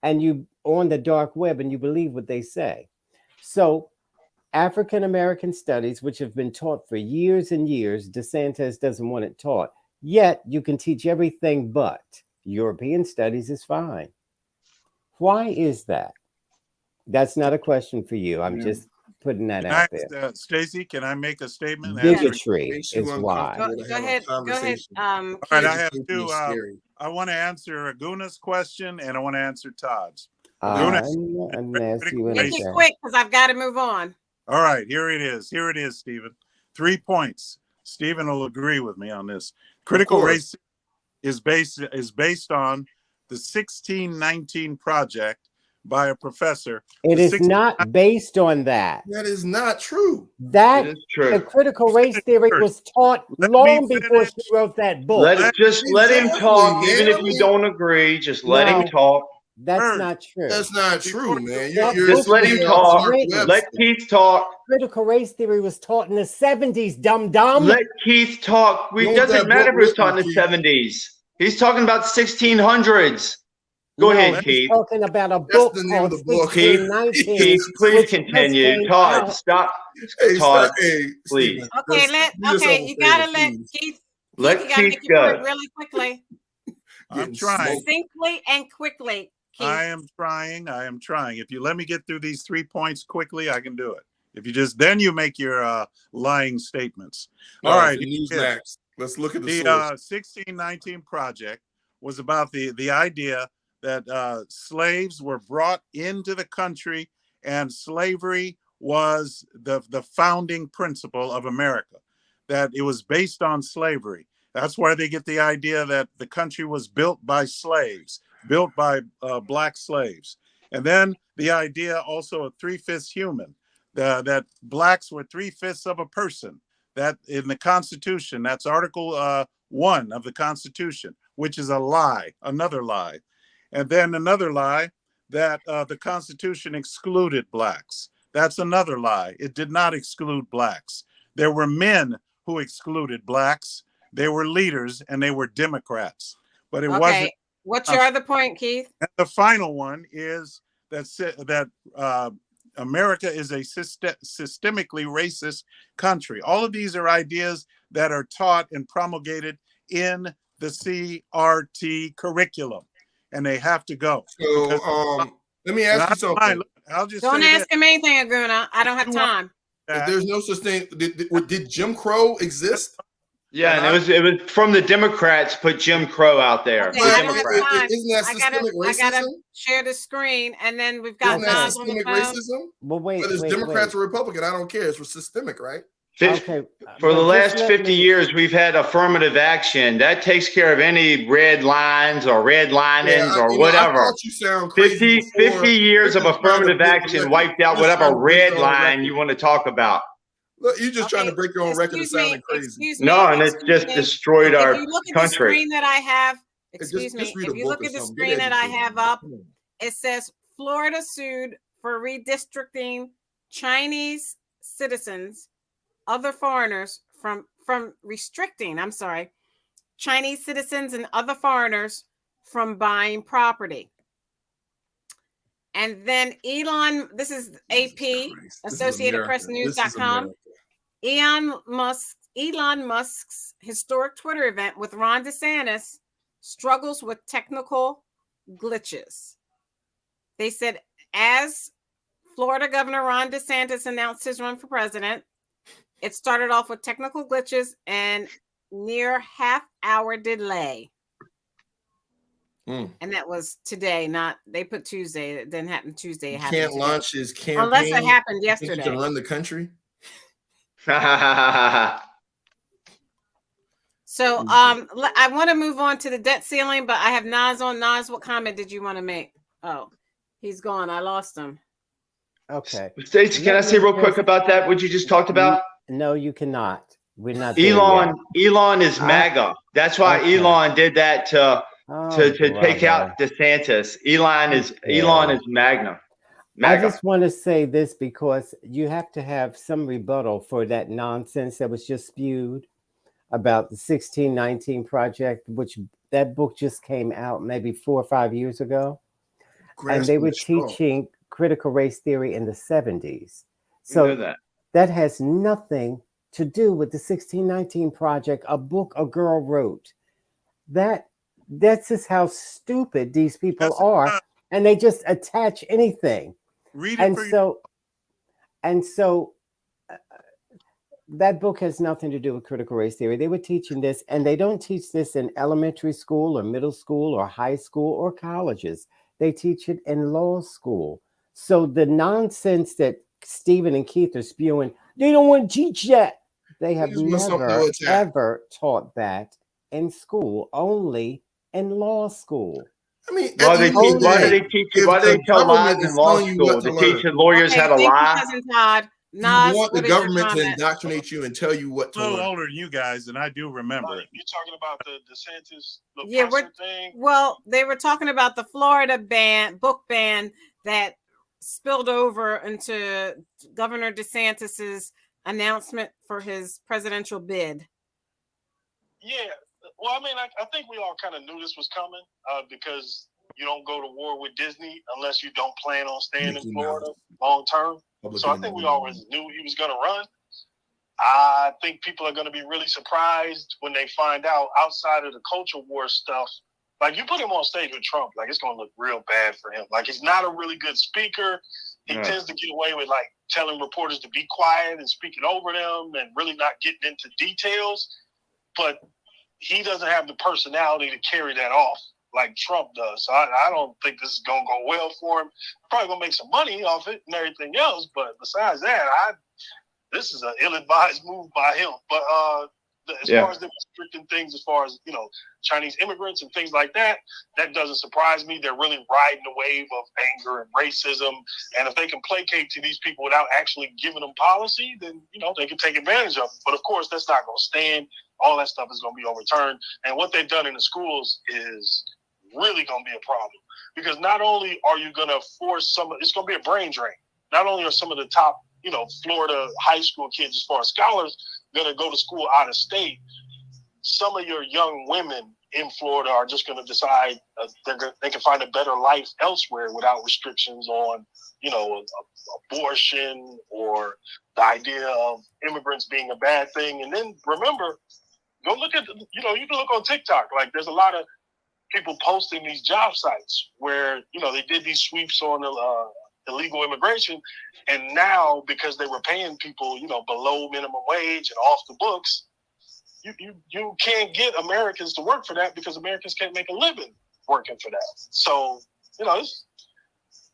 [SPEAKER 2] And you on the dark web and you believe what they say. So African American studies, which have been taught for years and years, DeSantis doesn't want it taught. Yet you can teach everything but European studies is fine. Why is that? That's not a question for you. I'm just putting that out there.
[SPEAKER 5] Stacey, can I make a statement?
[SPEAKER 2] Bigotry is why.
[SPEAKER 1] Go ahead. Go ahead.
[SPEAKER 5] All right, I have two. I want to answer Aguna's question and I want to answer Todd's.
[SPEAKER 2] I'm gonna ask you
[SPEAKER 1] Make it quick because I've got to move on.
[SPEAKER 5] All right, here it is. Here it is, Stephen. 3 points. Stephen will agree with me on this. Critical race is based on the 1619 project by a professor.
[SPEAKER 2] It is not based on that.
[SPEAKER 6] That is not true.
[SPEAKER 2] That
[SPEAKER 4] is true.
[SPEAKER 2] The critical race theory was taught long before she wrote that book.
[SPEAKER 4] Let him talk, even if you don't agree. Just let him talk.
[SPEAKER 2] That's not true.
[SPEAKER 6] That's not true, man.
[SPEAKER 4] Just let him talk. Let Keith talk.
[SPEAKER 2] Critical race theory was taught in the 70s, dumb.
[SPEAKER 4] Let Keith talk. It doesn't matter if it was taught in the 70s. He's talking about the 1600s. Go ahead, Keith.
[SPEAKER 2] Talking about a book called 1619.
[SPEAKER 4] Keith, please continue. Todd, stop.
[SPEAKER 6] Hey,
[SPEAKER 4] Todd,
[SPEAKER 6] please.
[SPEAKER 1] Okay, you gotta let Keith.
[SPEAKER 4] Let Keith go.
[SPEAKER 1] Really quickly.
[SPEAKER 5] I'm trying.
[SPEAKER 1] Succinctly and quickly. Keith.
[SPEAKER 5] I am trying. If you let me get through these 3 points quickly, I can do it. If you then you make your lying statements. All right.
[SPEAKER 6] Let's look at the
[SPEAKER 5] 1619 project was about the idea that slaves were brought into the country and slavery was the founding principle of America, that it was based on slavery. That's why they get the idea that the country was built by slaves, built by black slaves. And then the idea also of 3/5 human, that blacks were 3/5 of a person, that in the Constitution, that's Article 1 of the Constitution, which is a lie, another lie. And then another lie, that the Constitution excluded blacks. That's another lie. It did not exclude blacks. There were men who excluded blacks. They were leaders and they were Democrats. But it wasn't.
[SPEAKER 1] What's your other point, Keith?
[SPEAKER 5] And the final one is that America is a systemically racist country. All of these are ideas that are taught and promulgated in the CRT curriculum, and they have to go.
[SPEAKER 6] So let me ask you something.
[SPEAKER 5] I'll just
[SPEAKER 1] don't ask him anything, Aguna. I don't have time.
[SPEAKER 6] If there's no such thing, did Jim Crow exist?
[SPEAKER 4] Yeah, and it was from the Democrats put Jim Crow out there.
[SPEAKER 1] Okay, I don't have time.
[SPEAKER 6] Isn't that systemic racism?
[SPEAKER 1] I gotta share the screen, and then we've got Nas on the phone.
[SPEAKER 6] Racism?
[SPEAKER 2] Well,
[SPEAKER 6] whether it's Democrats or Republican, I don't care. It's systemic, right?
[SPEAKER 2] Okay.
[SPEAKER 4] For the last 50 years, we've had affirmative action. That takes care of any red lines or red linings or whatever. 50 years of affirmative action wiped out whatever red line you want to talk about.
[SPEAKER 6] Look, you're just trying to break your own record and sounding crazy.
[SPEAKER 4] No, and it's just destroyed our country.
[SPEAKER 1] If you look at the screen that I have, if you look at the screen that I have up, it says Florida sued for redistricting Chinese citizens, other foreigners from restricting, Chinese citizens and other foreigners from buying property. And then Elon, this is AP, Associated Press News.com. Elon Musk's historic Twitter event with Ron DeSantis struggles with technical glitches. They said as Florida Governor Ron DeSantis announced his run for president, it started off with technical glitches and near half-hour delay. And that was today, not they put Tuesday. It didn't happen Tuesday.
[SPEAKER 6] He can't launch his campaign
[SPEAKER 1] unless it happened yesterday.
[SPEAKER 6] He can run the country.
[SPEAKER 1] So I want to move on to the debt ceiling, but I have Nas on. Nas, what comment did you want to make? Oh, he's gone. I lost him.
[SPEAKER 2] Okay.
[SPEAKER 4] Stacey, can I say real quick about that? What you just talked about?
[SPEAKER 2] No, you cannot. We're not.
[SPEAKER 4] Elon is MAGA. That's why Elon did that to take out DeSantis. Elon is MAGA.
[SPEAKER 2] I just want to say this because you have to have some rebuttal for that nonsense that was just spewed about the 1619 Project, which that book just came out maybe 4 or 5 years ago. And they were teaching critical race theory in the 70s. So that has nothing to do with the 1619 Project, a book a girl wrote. That's just how stupid these people are. And they just attach anything. That book has nothing to do with critical race theory. They were teaching this, and they don't teach this in elementary school or middle school or high school or colleges. They teach it in law school. So the nonsense that Stephen and Keith are spewing, they don't want to teach that. They have never, ever taught that in school, only in law school.
[SPEAKER 6] I mean,
[SPEAKER 4] why do they tell lies in law school? They teach lawyers how to lie.
[SPEAKER 6] You want the government to indoctrinate you and tell you what to learn.
[SPEAKER 5] I'm a little older than you guys, and I do remember it.
[SPEAKER 7] You're talking about the DeSantis, thing?
[SPEAKER 1] Well, they were talking about the Florida book ban that spilled over into Governor DeSantis's announcement for his presidential bid.
[SPEAKER 7] Yeah. Well, I mean, I think we all kind of knew this was coming because you don't go to war with Disney unless you don't plan on staying in Florida long term. So I think we always knew he was going to run. I think people are going to be really surprised when they find out outside of the culture war stuff. Like, you put him on stage with Trump, like, it's going to look real bad for him. Like, he's not a really good speaker. He tends to get away with, like, telling reporters to be quiet and speaking over them and really not getting into details. But he doesn't have the personality to carry that off like Trump does. So I don't think this is going to go well for him. Probably going to make some money off it and everything else. But besides that, this is an ill-advised move by him. But as far as the restricting things, as far as, Chinese immigrants and things like that, that doesn't surprise me. They're really riding the wave of anger and racism. And if they can placate to these people without actually giving them policy, then, they can take advantage of it. But of course, that's not going to stand. All that stuff is going to be overturned. And what they've done in the schools is really going to be a problem, because not only are you going to force it's going to be a brain drain. Not only are some of the top, Florida high school kids, as far as scholars, going to go to school out of state, some of your young women in Florida are just going to decide they can find a better life elsewhere without restrictions on, abortion or the idea of immigrants being a bad thing. And then remember, go look at, you can look on TikTok. Like, there's a lot of people posting these job sites where, they did these sweeps on illegal immigration. And now, because they were paying people, below minimum wage and off the books, you can't get Americans to work for that because Americans can't make a living working for that. So, this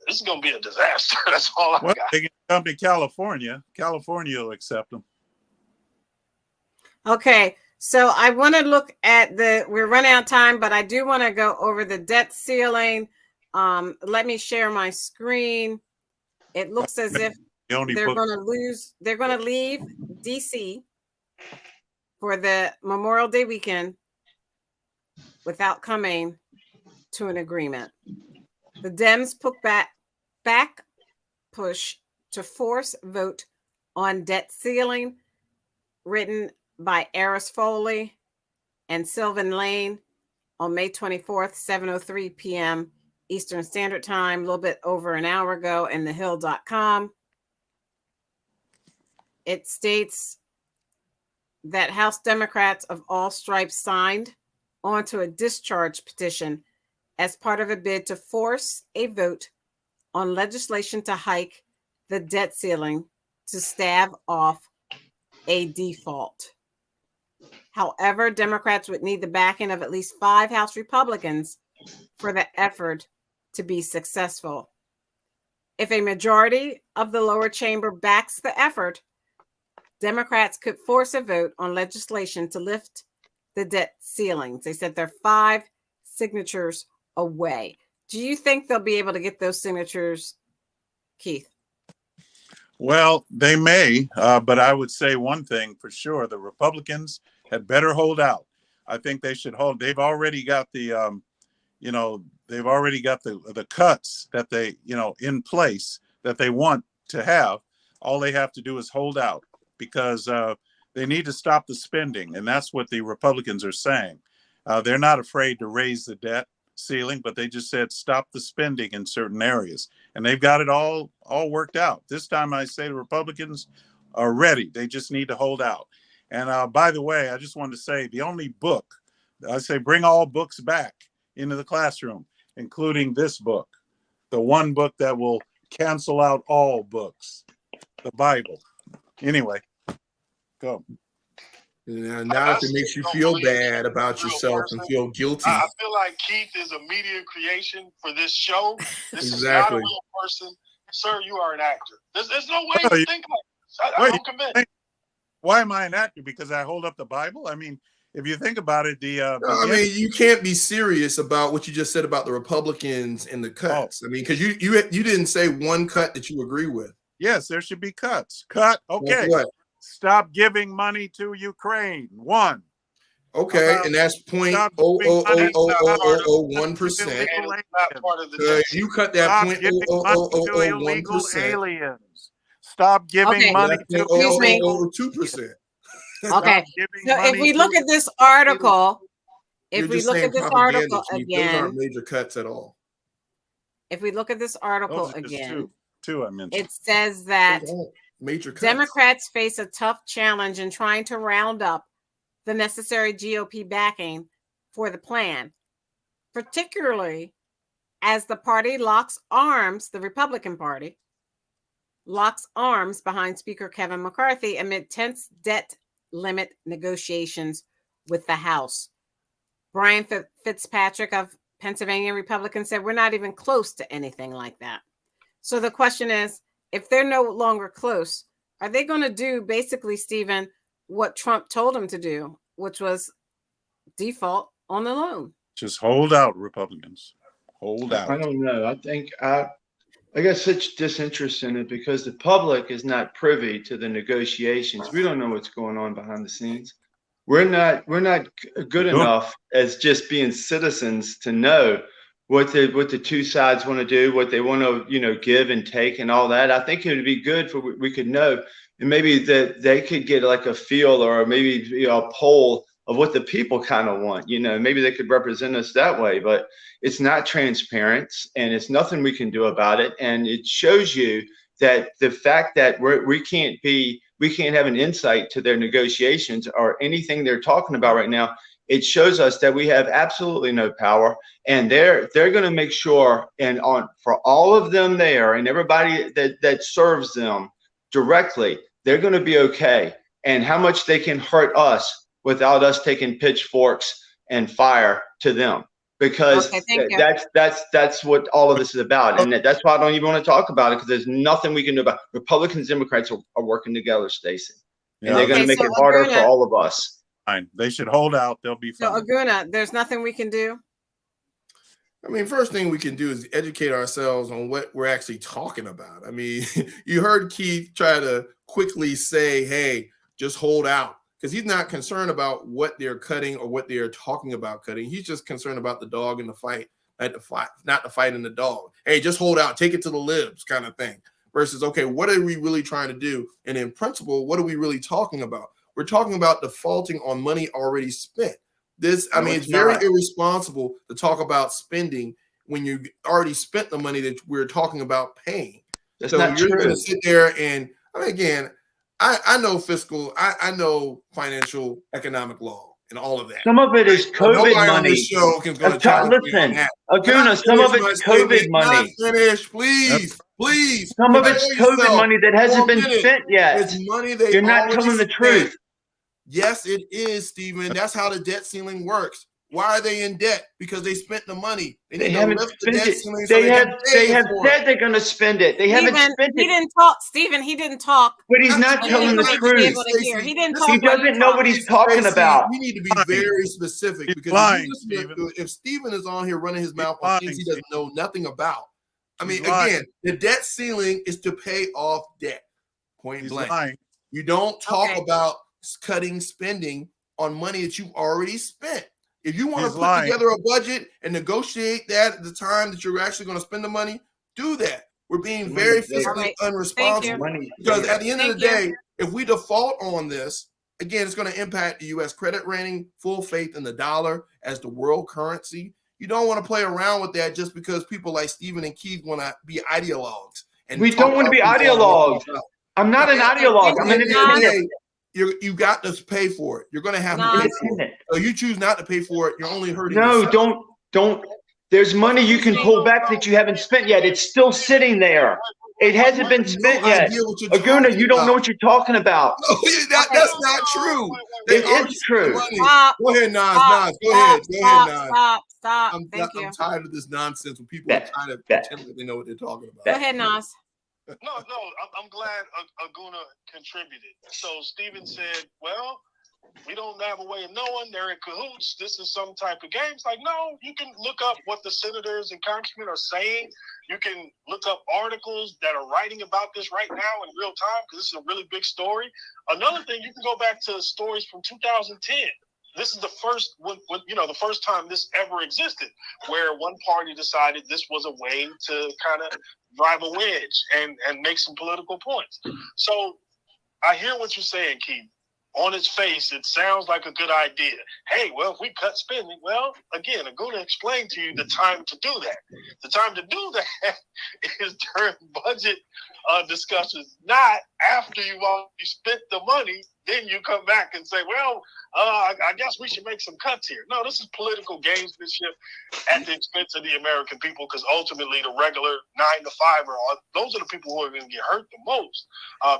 [SPEAKER 7] is going to be a disaster. That's all I got.
[SPEAKER 5] They can come to California. California will accept them.
[SPEAKER 1] Okay. So I want to look at we're running out of time, but I do want to go over the debt ceiling. Let me share my screen. It looks as if they're going to leave DC for the Memorial Day weekend without coming to an agreement. The Dems put back push to force vote on debt ceiling, written by Eris Foley and Sylvan Lane on May 24th, 7:03 p.m. Eastern Standard Time, a little bit over an hour ago, in thehill.com. It states that House Democrats of all stripes signed onto a discharge petition as part of a bid to force a vote on legislation to hike the debt ceiling to stave off a default. However, Democrats would need the backing of at least 5 House Republicans for the effort to be successful. If a majority of the lower chamber backs the effort, Democrats could force a vote on legislation to lift the debt ceilings. They said they're 5 signatures away. Do you think they'll be able to get those signatures, Keith?
[SPEAKER 5] Well, they may, but I would say one thing for sure: the Republicans had better hold out. I think they should hold. They've already got the, they've already got the cuts that they, in place that they want to have. All they have to do is hold out, because they need to stop the spending, and that's what the Republicans are saying. They're not afraid to raise the debt ceiling, but they just said stop the spending in certain areas, and they've got it all worked out. This time I say the Republicans are ready. They just need to hold out. And by the way, I just wanted to say the only book, I say bring all books back into the classroom, including this book, the one book that will cancel out all books, the Bible. Anyway, go.
[SPEAKER 6] Now if it makes you feel bad about yourself and feel guilty.
[SPEAKER 7] I feel like Keith is a media creation for this show. This
[SPEAKER 6] Exactly.
[SPEAKER 7] is not a real person. Sir, you are an actor. There's no way to think like this. I'm convinced.
[SPEAKER 5] Why am I an actor? Because I hold up the Bible? I mean, if you think about it,
[SPEAKER 6] you can't be serious about what you just said about the Republicans and the cuts. I mean, because you didn't say one cut that you agree with.
[SPEAKER 5] Yes, there should be cuts. Cut. Okay.
[SPEAKER 6] Like what?
[SPEAKER 5] Stop giving money to Ukraine. 1.
[SPEAKER 6] Okay, and that's 0.00001%. You cut that 0.00001%.
[SPEAKER 5] Aliens. Stop giving money to
[SPEAKER 6] 0.002%.
[SPEAKER 1] Okay. So if we look at this article, those aren't
[SPEAKER 6] major cuts at all.
[SPEAKER 1] If we look at this article again,
[SPEAKER 5] two I mentioned.
[SPEAKER 1] it says that
[SPEAKER 6] major cuts.
[SPEAKER 1] Democrats face a tough challenge in trying to round up the necessary GOP backing for the plan, particularly as the party locks arms, the Republican Party locks arms behind Speaker Kevin McCarthy amid tense debt limit negotiations with the House. Brian Fitzpatrick of Pennsylvania Republican said, we're not even close to anything like that. So the question is, if they're no longer close, are they going to do basically, Stephen, what Trump told them to do, which was default on the loan?
[SPEAKER 5] Just hold out, Republicans. Hold out.
[SPEAKER 4] I don't know. I think I got such disinterest in it because the public is not privy to the negotiations. We don't know what's going on behind the scenes. We're not good enough as just being citizens to know what the two sides want to do, what they want to, give and take and all that. I think it would be good for we could know, and maybe that they could get like a feel or maybe a poll of what the people kind of want. Maybe they could represent us that way, but it's not transparent and it's nothing we can do about it. And it shows you that the fact that we can't have an insight to their negotiations or anything they're talking about right now. It shows us that we have absolutely no power, and they're going to make sure, and for all of them there and everybody that serves them directly, they're going to be okay. And how much they can hurt us without us taking pitchforks and fire to them, because that's what all of this is about, and that's why I don't even want to talk about it, because there's nothing we can do about it. Republicans, Democrats are working together, Stacey, and they're going to make it harder for all of us.
[SPEAKER 5] Fine. They should hold out. They'll be fine.
[SPEAKER 1] So, Aguna, there's nothing we can do?
[SPEAKER 6] I mean, first thing we can do is educate ourselves on what we're actually talking about. I mean, you heard Keith try to quickly say, hey, just hold out, because he's not concerned about what they're cutting or what they're talking about cutting. He's just concerned about the dog in the fight, not the fight in the dog. Hey, just hold out, take it to the libs kind of thing, versus, okay, what are we really trying to do? And in principle, what are we really talking about? We're talking about defaulting on money already spent. This, I mean, it's very irresponsible to talk about spending when you already spent the money that we're talking about paying.
[SPEAKER 4] That's
[SPEAKER 6] so
[SPEAKER 4] not
[SPEAKER 6] you're
[SPEAKER 4] true.
[SPEAKER 6] going to sit there and, I mean, again, I know fiscal, I know financial economic law and all of that.
[SPEAKER 4] Some of it is COVID
[SPEAKER 6] Nobody
[SPEAKER 4] money.
[SPEAKER 6] on this show can go to challenge me on that.
[SPEAKER 4] Aguna, some of it's COVID money.
[SPEAKER 6] Finish, please, please.
[SPEAKER 4] Some of it's COVID money that hasn't been spent yet.
[SPEAKER 6] It's money
[SPEAKER 4] You're not telling the truth.
[SPEAKER 6] Yes, it is, Stephen. That's how the debt ceiling works. Why are they in debt? Because they spent the money.
[SPEAKER 4] They haven't spent it. They have said they're going to spend it. They haven't spent it.
[SPEAKER 1] He didn't talk, Stephen. He didn't talk.
[SPEAKER 4] But he's not telling the truth.
[SPEAKER 1] He didn't talk.
[SPEAKER 4] He doesn't know what he's talking about.
[SPEAKER 6] We need to be very specific because if Stephen is on here running his mouth on things he doesn't know nothing about. I mean, again, the debt ceiling is to pay off debt. Point blank. You don't talk about cutting spending on money that you've already spent. If you want to put together a budget and negotiate that at the time that you're actually going to spend the money, do that. We're being very fiscally unresponsible because at the end of the day, if we default on this, again, it's going to impact the U.S. credit rating, full faith in the dollar as the world currency. You don't want to play around with that just because people like Stephen and Keith want to be ideologues. And
[SPEAKER 4] we don't want to be ideologues. I'm not an ideologue. I'm an independent.
[SPEAKER 6] You got to pay for it. You're going to have to pay for it. So you choose not to pay for it, you're only hurting yourself.
[SPEAKER 4] Don't. There's money you can pull back that you haven't spent yet. It's still sitting there. It hasn't been spent yet. Aguna, you don't know what you're talking about.
[SPEAKER 6] No, that's not true.
[SPEAKER 4] It is true.
[SPEAKER 6] Go ahead, Nas. Go ahead, Nas.
[SPEAKER 1] Stop.
[SPEAKER 6] I'm tired of this nonsense when people are trying to pretend that they know what they're talking about.
[SPEAKER 1] Go ahead, Nas.
[SPEAKER 7] No, I'm glad Aguna contributed. So Stephen said, well, we don't have a way of knowing they're in cahoots. This is some type of game. It's like, no, you can look up what the senators and congressmen are saying. You can look up articles that are writing about this right now in real time because this is a really big story. Another thing, you can go back to stories from 2010. This is the first, the first time this ever existed, where one party decided this was a way to kind of drive a wedge and make some political points. So I hear what you're saying, Keith. On its face, it sounds like a good idea. Hey, well, if we cut spending, well, again, I'm going to explain to you the time to do that. The time to do that is during budget discussions, not after you've already spent the money. Then you come back and say, well, I guess we should make some cuts here. No, this is political gamesmanship at the expense of the American people, because ultimately the regular 9-to-5-er, those are the people who are going to get hurt the most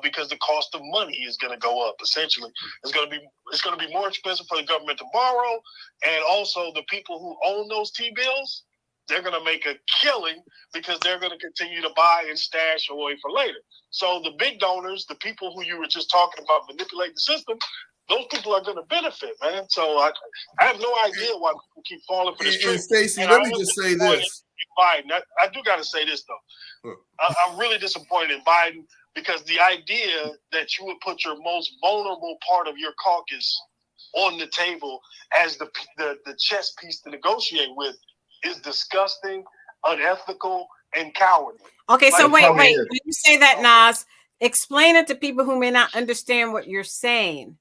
[SPEAKER 7] because the cost of money is going to go up. Essentially, it's going to be more expensive for the government to borrow, and also the people who own those T-bills, they're going to make a killing because they're going to continue to buy and stash away for later. So the big donors, the people who you were just talking about manipulating the system, those people are going to benefit, man. So I have no idea why people keep falling for this trick.
[SPEAKER 6] And Stacey, let me just say this.
[SPEAKER 7] Biden, I do got to say this, though. I'm really disappointed in Biden because the idea that you would put your most vulnerable part of your caucus on the table as the chess piece to negotiate with is disgusting, unethical, and cowardly.
[SPEAKER 1] Okay, so wait. When you say that, Nas, explain it to people who may not understand what you're saying.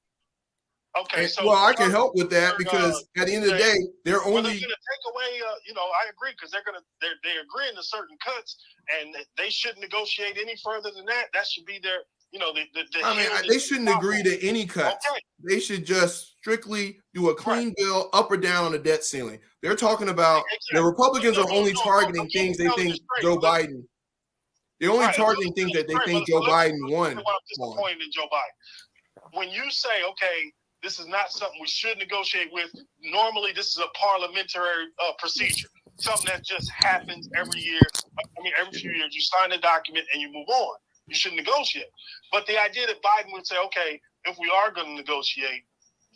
[SPEAKER 7] Okay, so
[SPEAKER 6] I can help with that because at the end of the day, they're only
[SPEAKER 7] going to take away. I agree because they're agreeing to certain cuts, and they shouldn't negotiate any further than that. That should be their.
[SPEAKER 6] They shouldn't agree to any cuts. Okay. They should just strictly do a clean bill up or down on the debt ceiling. They're talking about the Republicans are only targeting things they think Joe Biden. They're only targeting things that they think Joe Biden won.
[SPEAKER 7] I'm disappointed in Joe Biden. When you say, okay, this is not something we should negotiate with, normally this is a parliamentary procedure, something that just happens every year. Every few years, you sign a document and you move on. You should negotiate. But the idea that Biden would say, okay, if we are going to negotiate,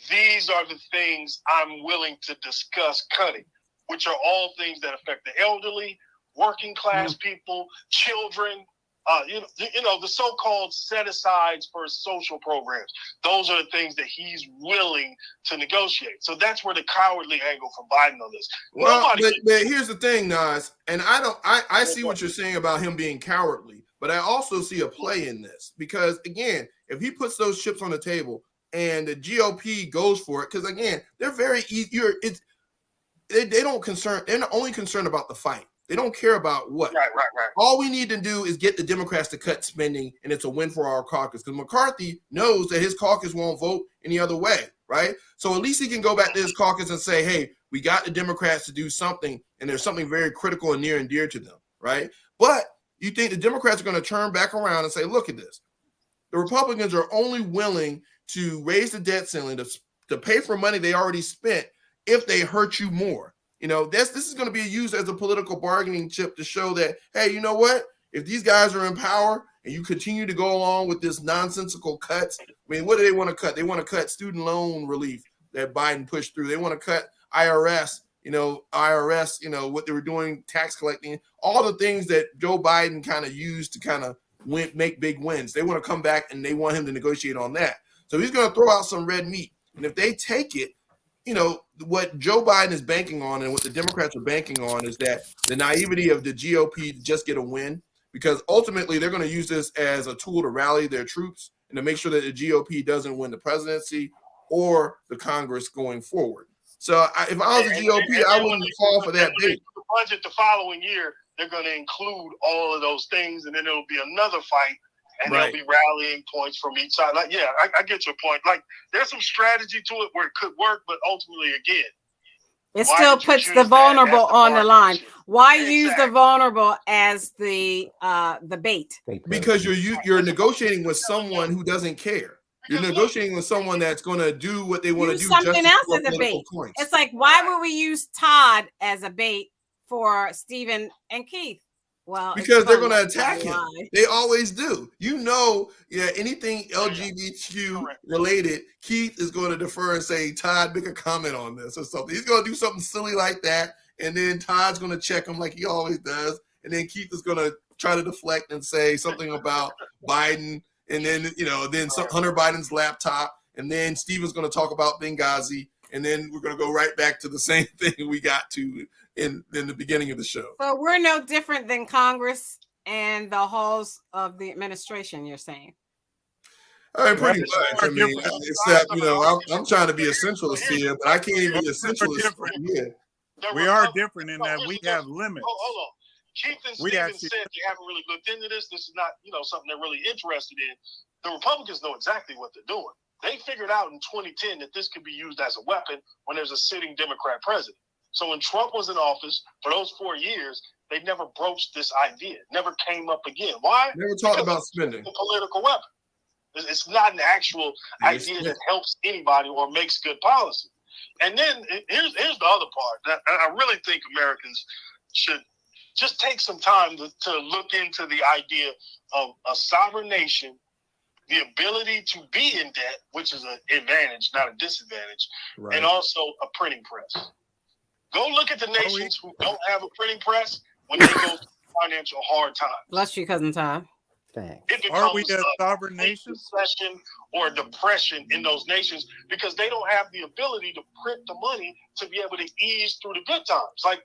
[SPEAKER 7] these are the things I'm willing to discuss cutting, which are all things that affect the elderly, working class people, children, the so-called set-asides for social programs. Those are the things that he's willing to negotiate. So that's where the cowardly angle from Biden on this.
[SPEAKER 6] Well, but here's the thing, Nas, and I see what you're saying about him being cowardly. But I also see a play in this because, again, if he puts those chips on the table and the GOP goes for it, because, again, they're very easy. They don't concern. They're not only concerned about the fight. They don't care about what.
[SPEAKER 7] Right.
[SPEAKER 6] All we need to do is get the Democrats to cut spending, and it's a win for our caucus. Because McCarthy knows that his caucus won't vote any other way, right? So at least he can go back to his caucus and say, hey, we got the Democrats to do something, and there's something very critical and near and dear to them, right? But you think the Democrats are going to turn back around and say, look at this. The Republicans are only willing to raise the debt ceiling to pay for money they already spent if they hurt you more. This is going to be used as a political bargaining chip to show that, hey, you know what? If these guys are in power and you continue to go along with this nonsensical cuts, I mean, what do they want to cut? They want to cut student loan relief that Biden pushed through. They want to cut IRS, what they were doing, tax collecting, all the things that Joe Biden kind of used to kind of make big wins. They want to come back and they want him to negotiate on that. So he's going to throw out some red meat. And if they take it, what Joe Biden is banking on and what the Democrats are banking on is that the naivety of the GOP to just get a win, because ultimately they're going to use this as a tool to rally their troops and to make sure that the GOP doesn't win the presidency or the Congress going forward. So if I was the GOP, I wouldn't fall for that bait.
[SPEAKER 7] The budget the following year, they're going to include all of those things, and then it'll be another fight. And
[SPEAKER 6] right.
[SPEAKER 7] There'll be rallying points from each side. Like, yeah, I get your point. Like, there's some strategy to it where it could work, but ultimately, again,
[SPEAKER 1] it still puts the vulnerable on the line. Why use the vulnerable as the bait?
[SPEAKER 6] Because you're negotiating with someone who doesn't care. You're negotiating with someone that's going to do what they want to do.
[SPEAKER 1] Something else as a bait.
[SPEAKER 6] Points.
[SPEAKER 1] It's like, why would we use Todd as a bait for Stephen and Keith? Well,
[SPEAKER 6] because they're going to attack him. They always do. Anything LGBTQ related, Keith is going to defer and say, Todd, make a comment on this or something. He's going to do something silly like that. And then Todd's going to check him like he always does. And then Keith is going to try to deflect and say something about Biden. And then, Hunter Biden's laptop. And then Stephen's going to talk about Benghazi. And then we're going to go right back to the same thing we got to in the beginning of the show.
[SPEAKER 1] So we're no different than Congress and the halls of the administration, you're saying?
[SPEAKER 6] I mean, pretty much. I mean, except, I'm trying to be a centralist here, but I can't even be a centralist here.
[SPEAKER 5] We are different in that we have limits.
[SPEAKER 7] Hold on. Keith and Stephen said they haven't really looked into this. This is not, something they're really interested in. The Republicans know exactly what they're doing. They figured out in 2010 that this could be used as a weapon when there's a sitting Democrat president. So when Trump was in office for those 4 years, they never broached this idea. Never came up again. Why?
[SPEAKER 6] Never talked about spending.
[SPEAKER 7] It's a political weapon. It's not an actual idea that helps anybody or makes good policy. And then here's the other part that I really think Americans should just take some time to look into the idea of a sovereign nation, the ability to be in debt, which is an advantage, not a disadvantage, right. And also a printing press. Go look at the nations who don't have a printing press when they go through financial hard times.
[SPEAKER 1] Bless you, cousin Todd.
[SPEAKER 2] Thanks.
[SPEAKER 5] Are we a sovereign nation?
[SPEAKER 7] Recession or depression in those nations because they don't have the ability to print the money to be able to ease through the good times, like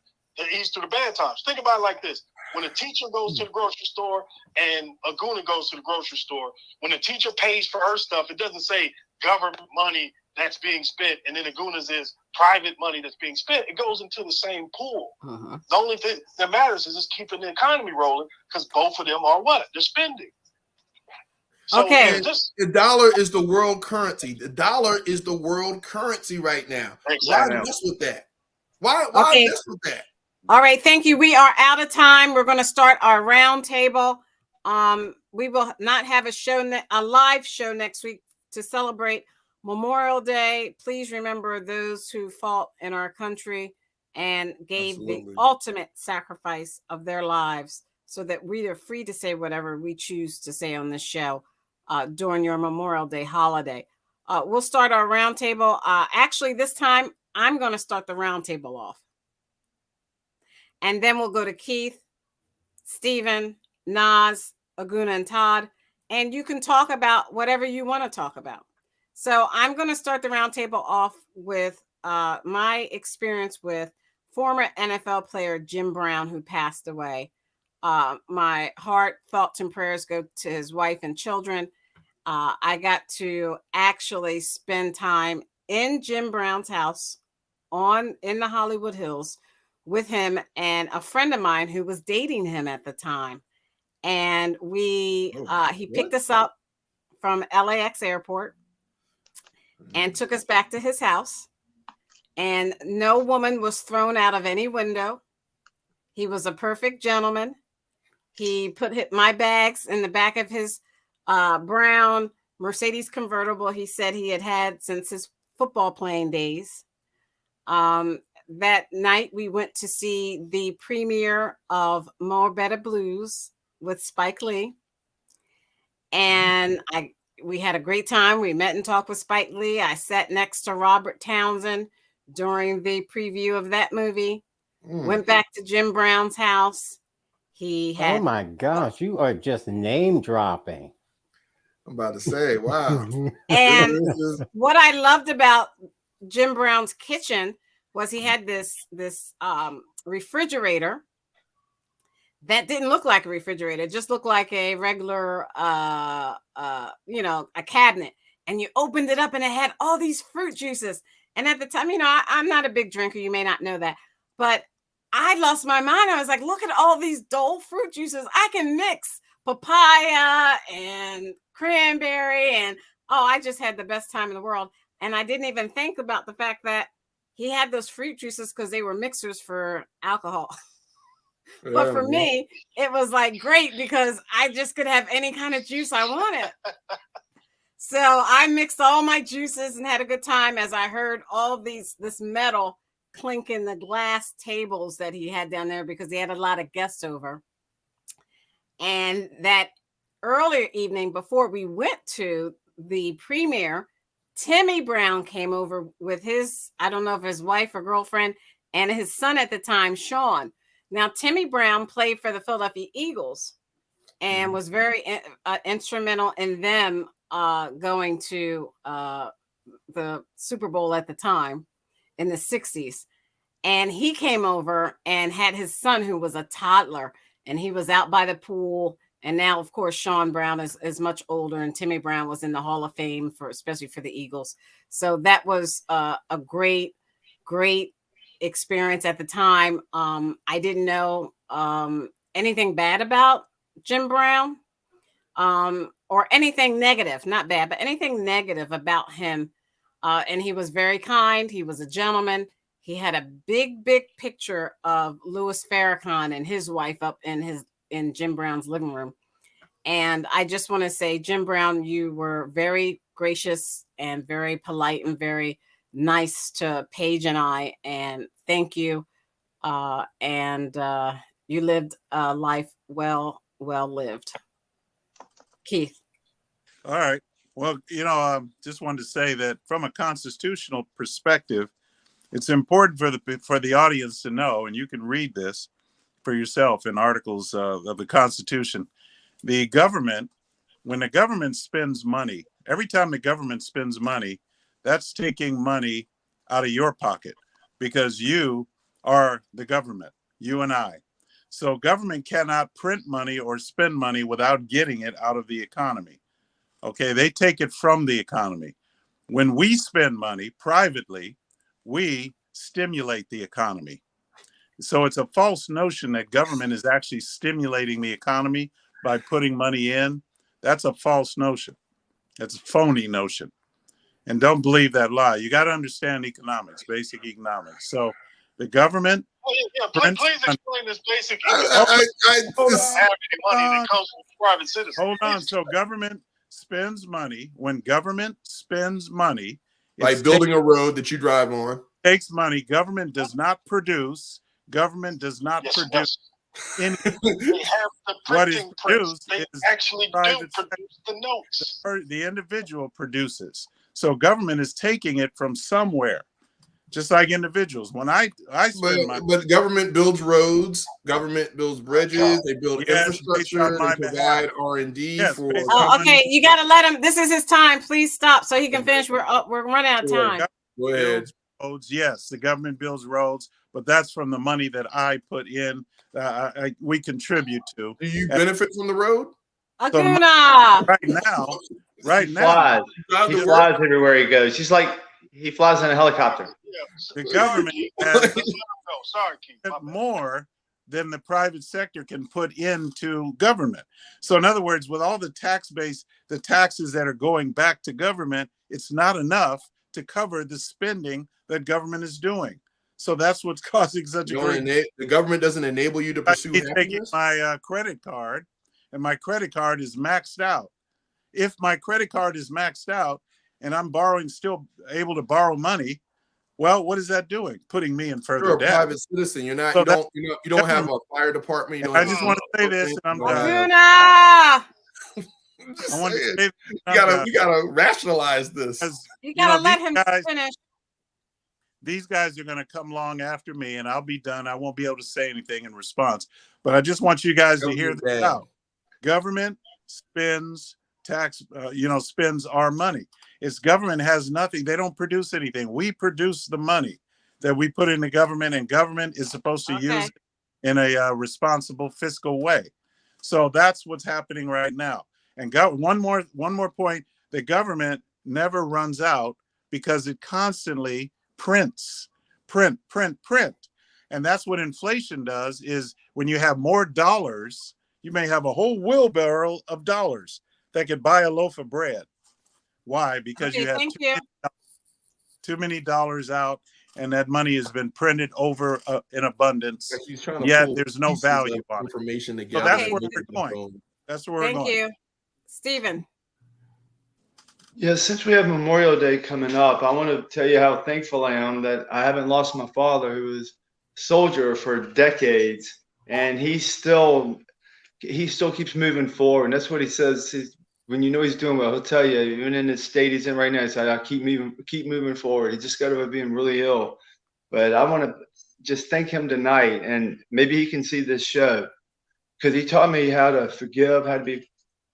[SPEAKER 7] ease through the bad times. Think about it like this. When a teacher goes to the grocery store and a Guna goes to the grocery store, when the teacher pays for her stuff, it doesn't say government money that's being spent, and then the Gunas is private money that's being spent. It goes into the same pool. Uh-huh. The only thing that matters is just keeping the economy rolling because both of them are what? They're spending.
[SPEAKER 1] So okay.
[SPEAKER 6] The dollar is the world currency. The dollar is the world currency right now.
[SPEAKER 7] Exactly.
[SPEAKER 6] Why mess with that? Why mess with that?
[SPEAKER 1] All right, thank you. We are out of time. We're going to start our roundtable. We will not have a live show next week to celebrate Memorial Day. Please remember those who fought in our country and gave the ultimate sacrifice of their lives so that we are free to say whatever we choose to say on this show during your Memorial Day holiday. We'll start our roundtable. Actually, this time I'm going to start the roundtable off. And then we'll go to Keith, Stephen, Naz, Aguna, and Todd. And you can talk about whatever you want to talk about. So I'm going to start the roundtable off with my experience with former NFL player Jim Brown, who passed away my heart, thoughts, and prayers go to his wife and children. I got to actually spend time in Jim Brown's house in the Hollywood Hills with him and a friend of mine who was dating him at the time. And he picked us up from LAX airport and took us back to his house. And no woman was thrown out of any window. He was a perfect gentleman. He put my bags in the back of his brown Mercedes convertible he said he had since his football playing days. That night we went to see the premiere of More Better Blues with Spike Lee. And we had a great time. We met and talked with Spike Lee. I sat next to Robert Townsend during the preview of that movie. Went back to Jim Brown's house. He had.
[SPEAKER 2] Oh my gosh, you are just name dropping.
[SPEAKER 6] I'm about to say, wow.
[SPEAKER 1] And what I loved about Jim Brown's kitchen was he had this refrigerator that didn't look like a refrigerator. It just looked like a regular, a cabinet. And you opened it up and it had all these fruit juices. And at the time, I'm not a big drinker. You may not know that. But I lost my mind. I was like, look at all these Dole fruit juices. I can mix papaya and cranberry. And, I just had the best time in the world. And I didn't even think about the fact that he had those fruit juices because they were mixers for alcohol. But for me, it was like great because I just could have any kind of juice I wanted. So I mixed all my juices and had a good time as I heard all this metal clinking the glass tables that he had down there because he had a lot of guests over. And that earlier evening before we went to the premiere, Timmy Brown came over with his, I don't know if his wife or girlfriend, and his son at the time, Sean. Now, Timmy Brown played for the Philadelphia Eagles and was very instrumental in them going to the Super Bowl at the time in the 60s. And he came over and had his son, who was a toddler, and he was out by the pool. And now, of course, Sean Brown is much older, and Timmy Brown was in the Hall of Fame especially for the Eagles. So that was a great, great experience at the time. I didn't know anything bad about Jim Brown or anything negative, not bad, but anything negative about him. And he was very kind. He was a gentleman. He had a big, big picture of Louis Farrakhan and his wife up in Jim Brown's living room. And I just want to say, Jim Brown, you were very gracious and very polite and very nice to Paige and I. And thank you. And you lived a life well lived. Keith.
[SPEAKER 5] All right. Well, just wanted to say that from a constitutional perspective, it's important for the audience to know, and you can read this for yourself in articles of the Constitution. The government, when the government spends money, every time the government spends money, that's taking money out of your pocket because you are the government, you and I. So government cannot print money or spend money without getting it out of the economy. Okay, they take it from the economy. When we spend money privately, we stimulate the economy. So it's a false notion that government is actually stimulating the economy by putting money in. That's a false notion. That's a phony notion. And don't believe that lie. You got to understand economics, basic economics. So the government.
[SPEAKER 7] Please explain this basic economics.
[SPEAKER 6] Hold
[SPEAKER 5] on. So government spends money. When government spends money,
[SPEAKER 6] like building a road that you drive on,
[SPEAKER 5] takes money. Government does not produce. Government does not produce. What is produced is
[SPEAKER 7] actually do produce the notes.
[SPEAKER 5] The individual produces. So government is taking it from somewhere, just like individuals. When I spend money,
[SPEAKER 6] but government builds roads, government builds bridges, they build infrastructure, they provide R&D for.
[SPEAKER 1] Okay, you got to let him. This is his time. Please stop so he can finish. We're running out of time.
[SPEAKER 6] Go ahead.
[SPEAKER 5] roads. Yes, the government builds roads, but that's from the money that I put in. We contribute to.
[SPEAKER 6] Do you benefit from the road?
[SPEAKER 5] So
[SPEAKER 1] Aguna.
[SPEAKER 5] right
[SPEAKER 4] He
[SPEAKER 5] now,
[SPEAKER 4] he flies everywhere he goes. He's like he flies in a helicopter.
[SPEAKER 5] the government has
[SPEAKER 7] Sorry, Keith.
[SPEAKER 5] more than the private sector can put into government. So in other words, with all the tax base, the taxes that are going back to government, it's not enough to cover the spending that government is doing. So that's what's causing such a great.
[SPEAKER 6] The government doesn't enable you to pursue
[SPEAKER 5] taking
[SPEAKER 6] happiness?
[SPEAKER 5] my credit card, and my credit card is maxed out. If my credit card is maxed out and I'm still able to borrow money, well, what is that doing? Putting me in further
[SPEAKER 6] You're a
[SPEAKER 5] debt.
[SPEAKER 6] private citizen. You're not.
[SPEAKER 5] So
[SPEAKER 6] you don't have a fire department. You don't.
[SPEAKER 5] I just want to say this, and I'm done.
[SPEAKER 1] Aguna.
[SPEAKER 5] I want to say this,
[SPEAKER 6] we gotta rationalize this.
[SPEAKER 1] You gotta let him finish.
[SPEAKER 5] These guys are going to come along after me, and I'll be done. I won't be able to say anything in response. But I just want you guys to hear this out. Government spends spends our money. Its government has nothing. They don't produce anything. We produce the money that we put into government, and government is supposed to use it in a responsible fiscal way. So that's what's happening right now. And one more point: the government never runs out because it constantly prints, print. And that's what inflation does, is when you have more dollars, you may have a whole wheelbarrow of dollars that could buy a loaf of bread. Why? Because you have too many dollars out, and that money has been printed over in abundance. Yet there's no value on
[SPEAKER 6] information
[SPEAKER 5] it. So that's where we're going. That's where we're going.
[SPEAKER 1] Thank you. Stephen.
[SPEAKER 4] Yeah, since we have Memorial Day coming up, I want to tell you how thankful I am that I haven't lost my father, who was a soldier for decades, and he still keeps moving forward. And that's what he says. When you know he's doing well, he'll tell you, even in the state he's in right now, he said, "I keep moving forward." He just got over being really ill. But I want to just thank him tonight, and maybe he can see this show, because he taught me how to forgive, how to be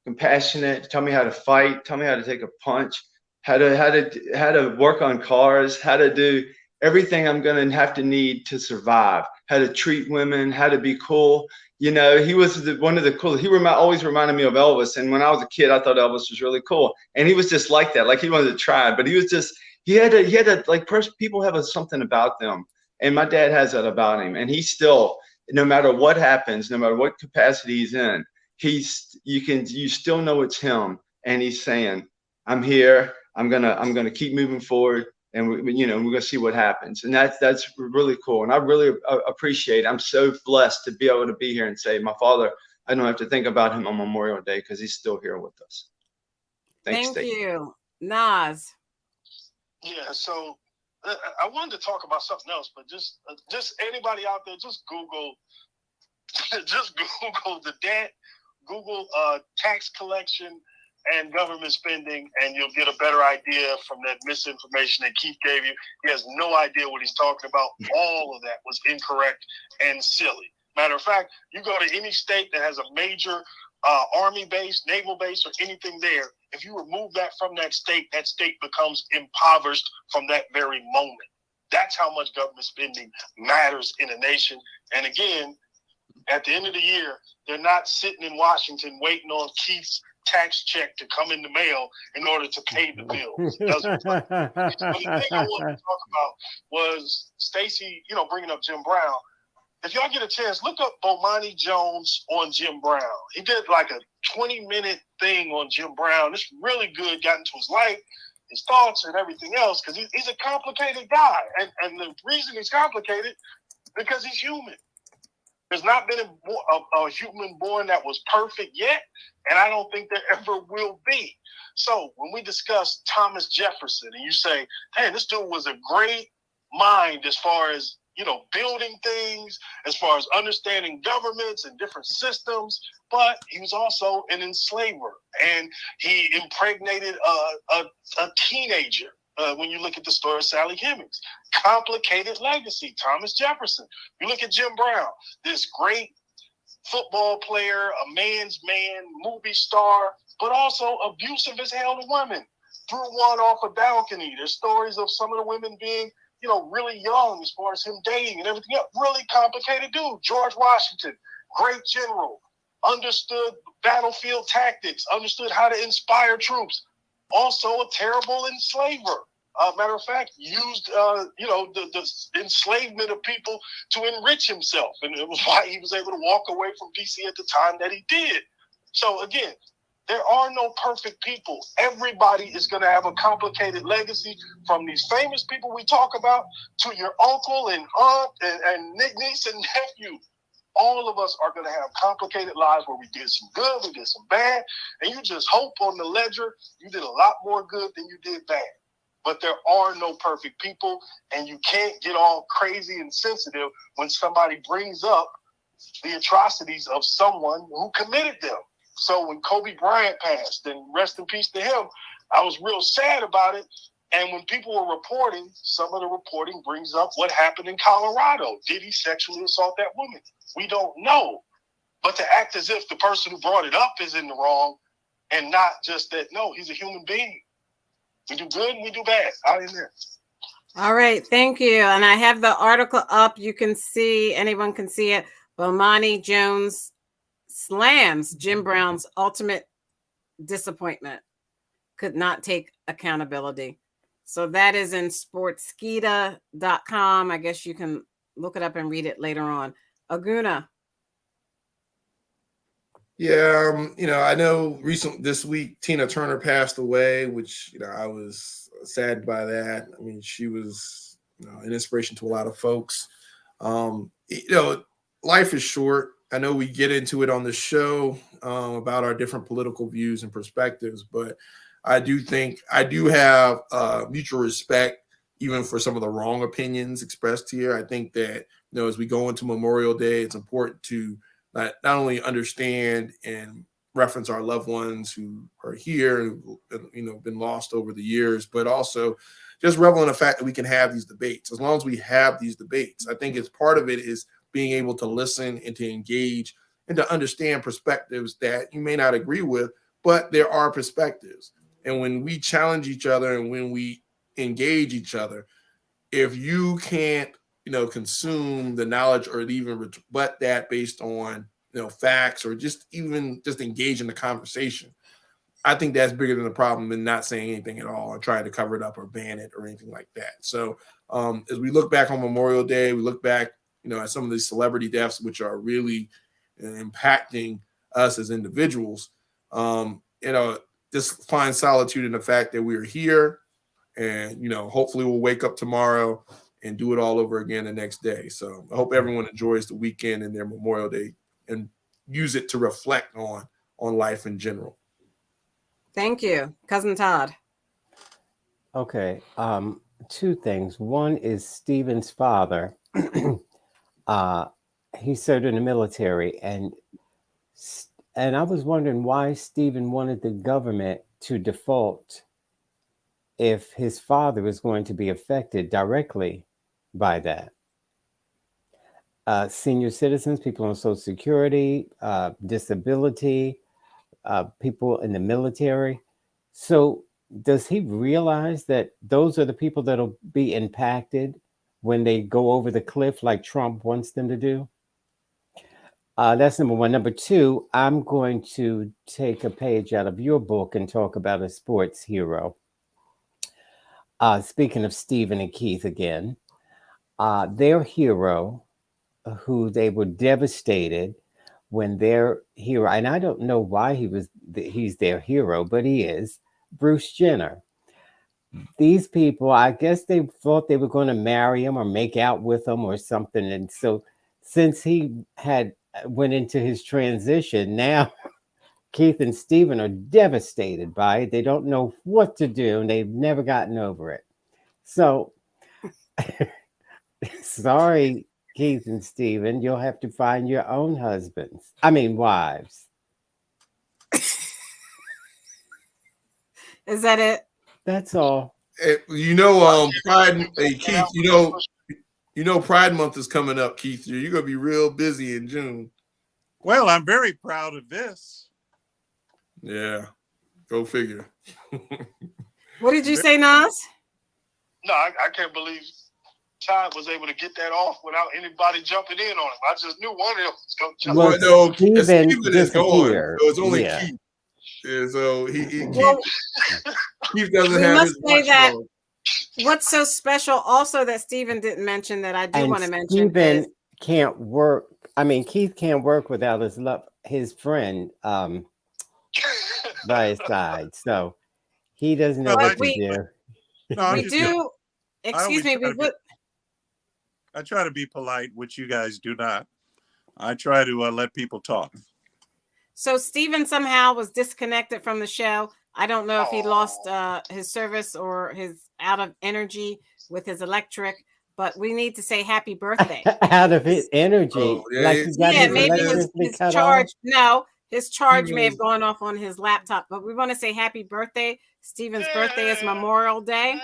[SPEAKER 4] compassionate, taught me how to fight, taught me how to take a punch, how to work on cars, how to do everything I'm going to have to need to survive, how to treat women, how to be cool. You know, he was one of the coolest. He always reminded me of Elvis. And when I was a kid, I thought Elvis was really cool. And he was just like that. Like he wanted to try, but he was just, he had a like people have something about them. And my dad has that about him. And he still, no matter what happens, no matter what capacity he's in, you still know it's him. And he's saying, "I'm here. I'm gonna keep moving forward, and we're gonna see what happens." And that's really cool. And I really appreciate it. I'm so blessed to be able to be here and say, my father, I don't have to think about him on Memorial Day because he's still here with us.
[SPEAKER 1] Thank you. Nas.
[SPEAKER 7] Yeah, so I wanted to talk about something else, but just anybody out there, just Google the debt, Google tax collection and government spending, and you'll get a better idea from that misinformation that Keith gave you. He has no idea what he's talking about. All of that was incorrect and silly. Matter of fact, you go to any state that has a major army base, naval base, or anything there, if you remove that from that state becomes impoverished from that very moment. That's how much government spending matters in a nation. And again, at the end of the year, they're not sitting in Washington waiting on Keith's tax check to come in the mail in order to pay the bills. But the thing I wanted to talk about was Stacey, bringing up Jim Brown. If y'all get a chance, look up Bomani Jones on Jim Brown. He did like a 20-minute thing on Jim Brown. It's really good, got into his life, his thoughts, and everything else, because he's a complicated guy. And the reason he's complicated, because he's human. There's not been a human born that was perfect yet, and I don't think there ever will be. So when we discuss Thomas Jefferson, and you say, hey, this dude was a great mind as far as, building things, as far as understanding governments and different systems, but he was also an enslaver, and he impregnated a teenager. When you look at the story of Sally Hemings, complicated legacy, Thomas Jefferson. You look at Jim Brown, this great football player, a man's man, movie star, but also abusive as hell to women. Threw one off a balcony. There's stories of some of the women being really young as far as him dating and everything else. Really complicated dude. George Washington, great general, understood battlefield tactics, understood how to inspire troops. Also a terrible enslaver. Matter of fact, used the enslavement of people to enrich himself, and it was why he was able to walk away from DC at the time that he did. So again, there are no perfect people. Everybody is going to have a complicated legacy, from these famous people we talk about to your uncle and aunt and niece and nephew. All of us are going to have complicated lives where we did some good, we did some bad, and you just hope on the ledger you did a lot more good than you did bad. But there are no perfect people, and you can't get all crazy and sensitive when somebody brings up the atrocities of someone who committed them. So when Kobe Bryant passed, and rest in peace to him, I was real sad about it. And when people were reporting, some of the reporting brings up what happened in Colorado. Did he sexually assault that woman? We don't know. But to act as if the person who brought it up is in the wrong, and not just that, no, he's a human being. We do good and we do bad out in there.
[SPEAKER 1] All right, thank you. And I have the article up. You can see, anyone can see it. Bomani Jones slams Jim Brown's ultimate disappointment. Could not take accountability. So that is in sportskeeda.com. I guess you can look it up and read it later on. Aguna.
[SPEAKER 6] Yeah, I know this week Tina Turner passed away, which I was saddened by that. I mean, she was an inspiration to a lot of folks. Life is short. I know we get into it on the show about our different political views and perspectives, but I do have mutual respect even for some of the wrong opinions expressed here. I think that as we go into Memorial Day, it's important to not only understand and reference our loved ones who are here and been lost over the years, but also just revel in the fact that we can have these debates. As long as we have these debates, I think it's part of it is being able to listen and to engage and to understand perspectives that you may not agree with, but there are perspectives. And when we challenge each other and when we engage each other, if you can't consume the knowledge or even rebut that based on facts, or just engage in the conversation, I think that's bigger than the problem than not saying anything at all or trying to cover it up or ban it or anything like that. So as we look back on Memorial Day, we look back at some of these celebrity deaths, which are really impacting us as individuals, just find solitude in the fact that we're here, and hopefully we'll wake up tomorrow and do it all over again the next day. So I hope everyone enjoys the weekend and their Memorial Day and use it to reflect on life in general.
[SPEAKER 1] Thank you. Cousin Todd.
[SPEAKER 2] Okay. Two things. One is Stephen's father. He served in the military, and I was wondering why Stephen wanted the government to default if his father was going to be affected directly by that. Senior citizens, people on Social Security, disability, people in the military. So does he realize that those are the people that'll be impacted when they go over the cliff like Trump wants them to do? That's number one. Number two, I'm going to take a page out of your book and talk about a sports hero. Speaking of Stephen and Keith again, their hero, who they were devastated when their hero, and I don't know why he's their hero, but he is, Bruce Jenner. These people, I guess they thought they were going to marry him or make out with him or something. And so since he went into his transition, now Keith and Stephen are devastated by it. They don't know what to do, and they've never gotten over it. So sorry, Keith and Stephen, you'll have to find your own wives.
[SPEAKER 1] Is that it?
[SPEAKER 2] That's all.
[SPEAKER 6] Pride. Hey, Keith, Pride Month is coming up, Keith. You're gonna be real busy in June.
[SPEAKER 5] Well, I'm very proud of this.
[SPEAKER 6] Yeah, go figure.
[SPEAKER 1] What did you say, Nas?
[SPEAKER 7] No, I can't believe Todd was able to get that off without anybody jumping in on him. I just knew one of them was going to jump
[SPEAKER 2] Well,
[SPEAKER 7] in.
[SPEAKER 6] no,
[SPEAKER 2] Steven
[SPEAKER 6] Steven is gone,
[SPEAKER 2] disappeared.
[SPEAKER 6] so it's only
[SPEAKER 2] Yeah.
[SPEAKER 6] Keith. And so
[SPEAKER 1] Well,
[SPEAKER 6] Keith doesn't
[SPEAKER 1] we
[SPEAKER 6] have
[SPEAKER 1] must
[SPEAKER 6] his
[SPEAKER 1] say that
[SPEAKER 6] watchdog.
[SPEAKER 1] what's so special also that Stephen didn't mention that I do
[SPEAKER 2] And
[SPEAKER 1] want to mention
[SPEAKER 2] Steven
[SPEAKER 1] is
[SPEAKER 2] can't work. I mean, Keith can't work without his friend by his side. So he doesn't know
[SPEAKER 5] Well,
[SPEAKER 2] what to do.
[SPEAKER 5] No, I'm
[SPEAKER 1] we
[SPEAKER 5] just
[SPEAKER 1] do.
[SPEAKER 5] kidding.
[SPEAKER 1] Excuse me. We would.
[SPEAKER 5] I try to be polite, which you guys do not. I try to let people talk.
[SPEAKER 1] So Stephen somehow was disconnected from the show. I don't know if he lost his service or his out of energy with his electric, but we need to say happy birthday.
[SPEAKER 2] Out of his energy.
[SPEAKER 6] Oh, yeah,
[SPEAKER 2] Like he got his
[SPEAKER 1] maybe
[SPEAKER 2] electricity
[SPEAKER 1] his
[SPEAKER 2] cut
[SPEAKER 1] charge.
[SPEAKER 2] off.
[SPEAKER 1] No, his charge may
[SPEAKER 6] was-
[SPEAKER 1] have gone off on his laptop, but we want to say happy birthday. Stephen's birthday is Memorial Day.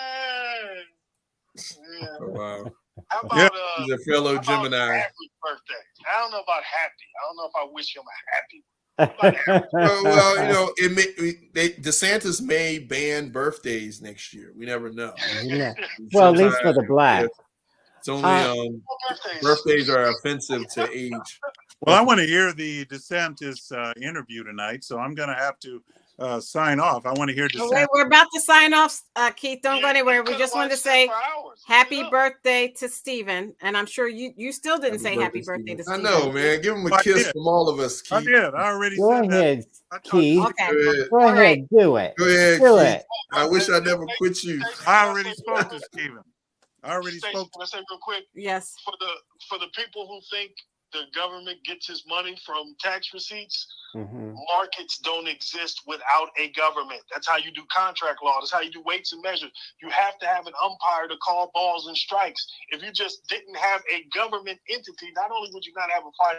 [SPEAKER 7] Yeah.
[SPEAKER 6] Oh, wow.
[SPEAKER 7] How about
[SPEAKER 5] Yeah.
[SPEAKER 6] He's a fellow
[SPEAKER 7] how about
[SPEAKER 6] Gemini.
[SPEAKER 7] happy birthday? I don't know about happy. I don't know if I wish him a happy.
[SPEAKER 6] Well, you know, DeSantis may ban birthdays next year. We never know.
[SPEAKER 2] Yeah. Well, at least for the
[SPEAKER 6] Sometimes,
[SPEAKER 2] black.
[SPEAKER 6] it's only birthdays are offensive to age.
[SPEAKER 5] Well, I want to hear the DeSantis interview tonight, so I'm going to have to sign off. I want to hear
[SPEAKER 1] Oh,
[SPEAKER 5] DeSantis.
[SPEAKER 1] wait, we're about to sign off, Keith. Don't go anywhere. We just wanted to say happy birthday to Stephen, and I'm sure you still didn't say happy birthday to
[SPEAKER 6] I
[SPEAKER 1] Stephen.
[SPEAKER 6] know, man. Give him a
[SPEAKER 5] I
[SPEAKER 6] kiss
[SPEAKER 5] did.
[SPEAKER 6] from all of us,
[SPEAKER 5] I
[SPEAKER 6] Keith.
[SPEAKER 5] did. I already
[SPEAKER 2] Go
[SPEAKER 5] said
[SPEAKER 2] ahead,
[SPEAKER 5] that.
[SPEAKER 2] Keith.
[SPEAKER 1] Okay.
[SPEAKER 6] Go ahead.
[SPEAKER 2] Go
[SPEAKER 1] All
[SPEAKER 2] ahead,
[SPEAKER 1] right.
[SPEAKER 2] do it.
[SPEAKER 6] Go ahead,
[SPEAKER 2] Do
[SPEAKER 6] Keith.
[SPEAKER 2] it.
[SPEAKER 6] I wish I never quit you.
[SPEAKER 5] I already spoke to Stephen. I already
[SPEAKER 7] Stacey,
[SPEAKER 5] spoke to
[SPEAKER 7] let's say real quick
[SPEAKER 1] Yes.
[SPEAKER 7] for the people who think the government gets its money from tax receipts.
[SPEAKER 2] Mhm.
[SPEAKER 7] Markets don't exist without a government. That's how you do contract law. That's how you do weights and measures. You have to have an umpire to call balls and strikes. If you just didn't have a government entity, not only would you not have a fight,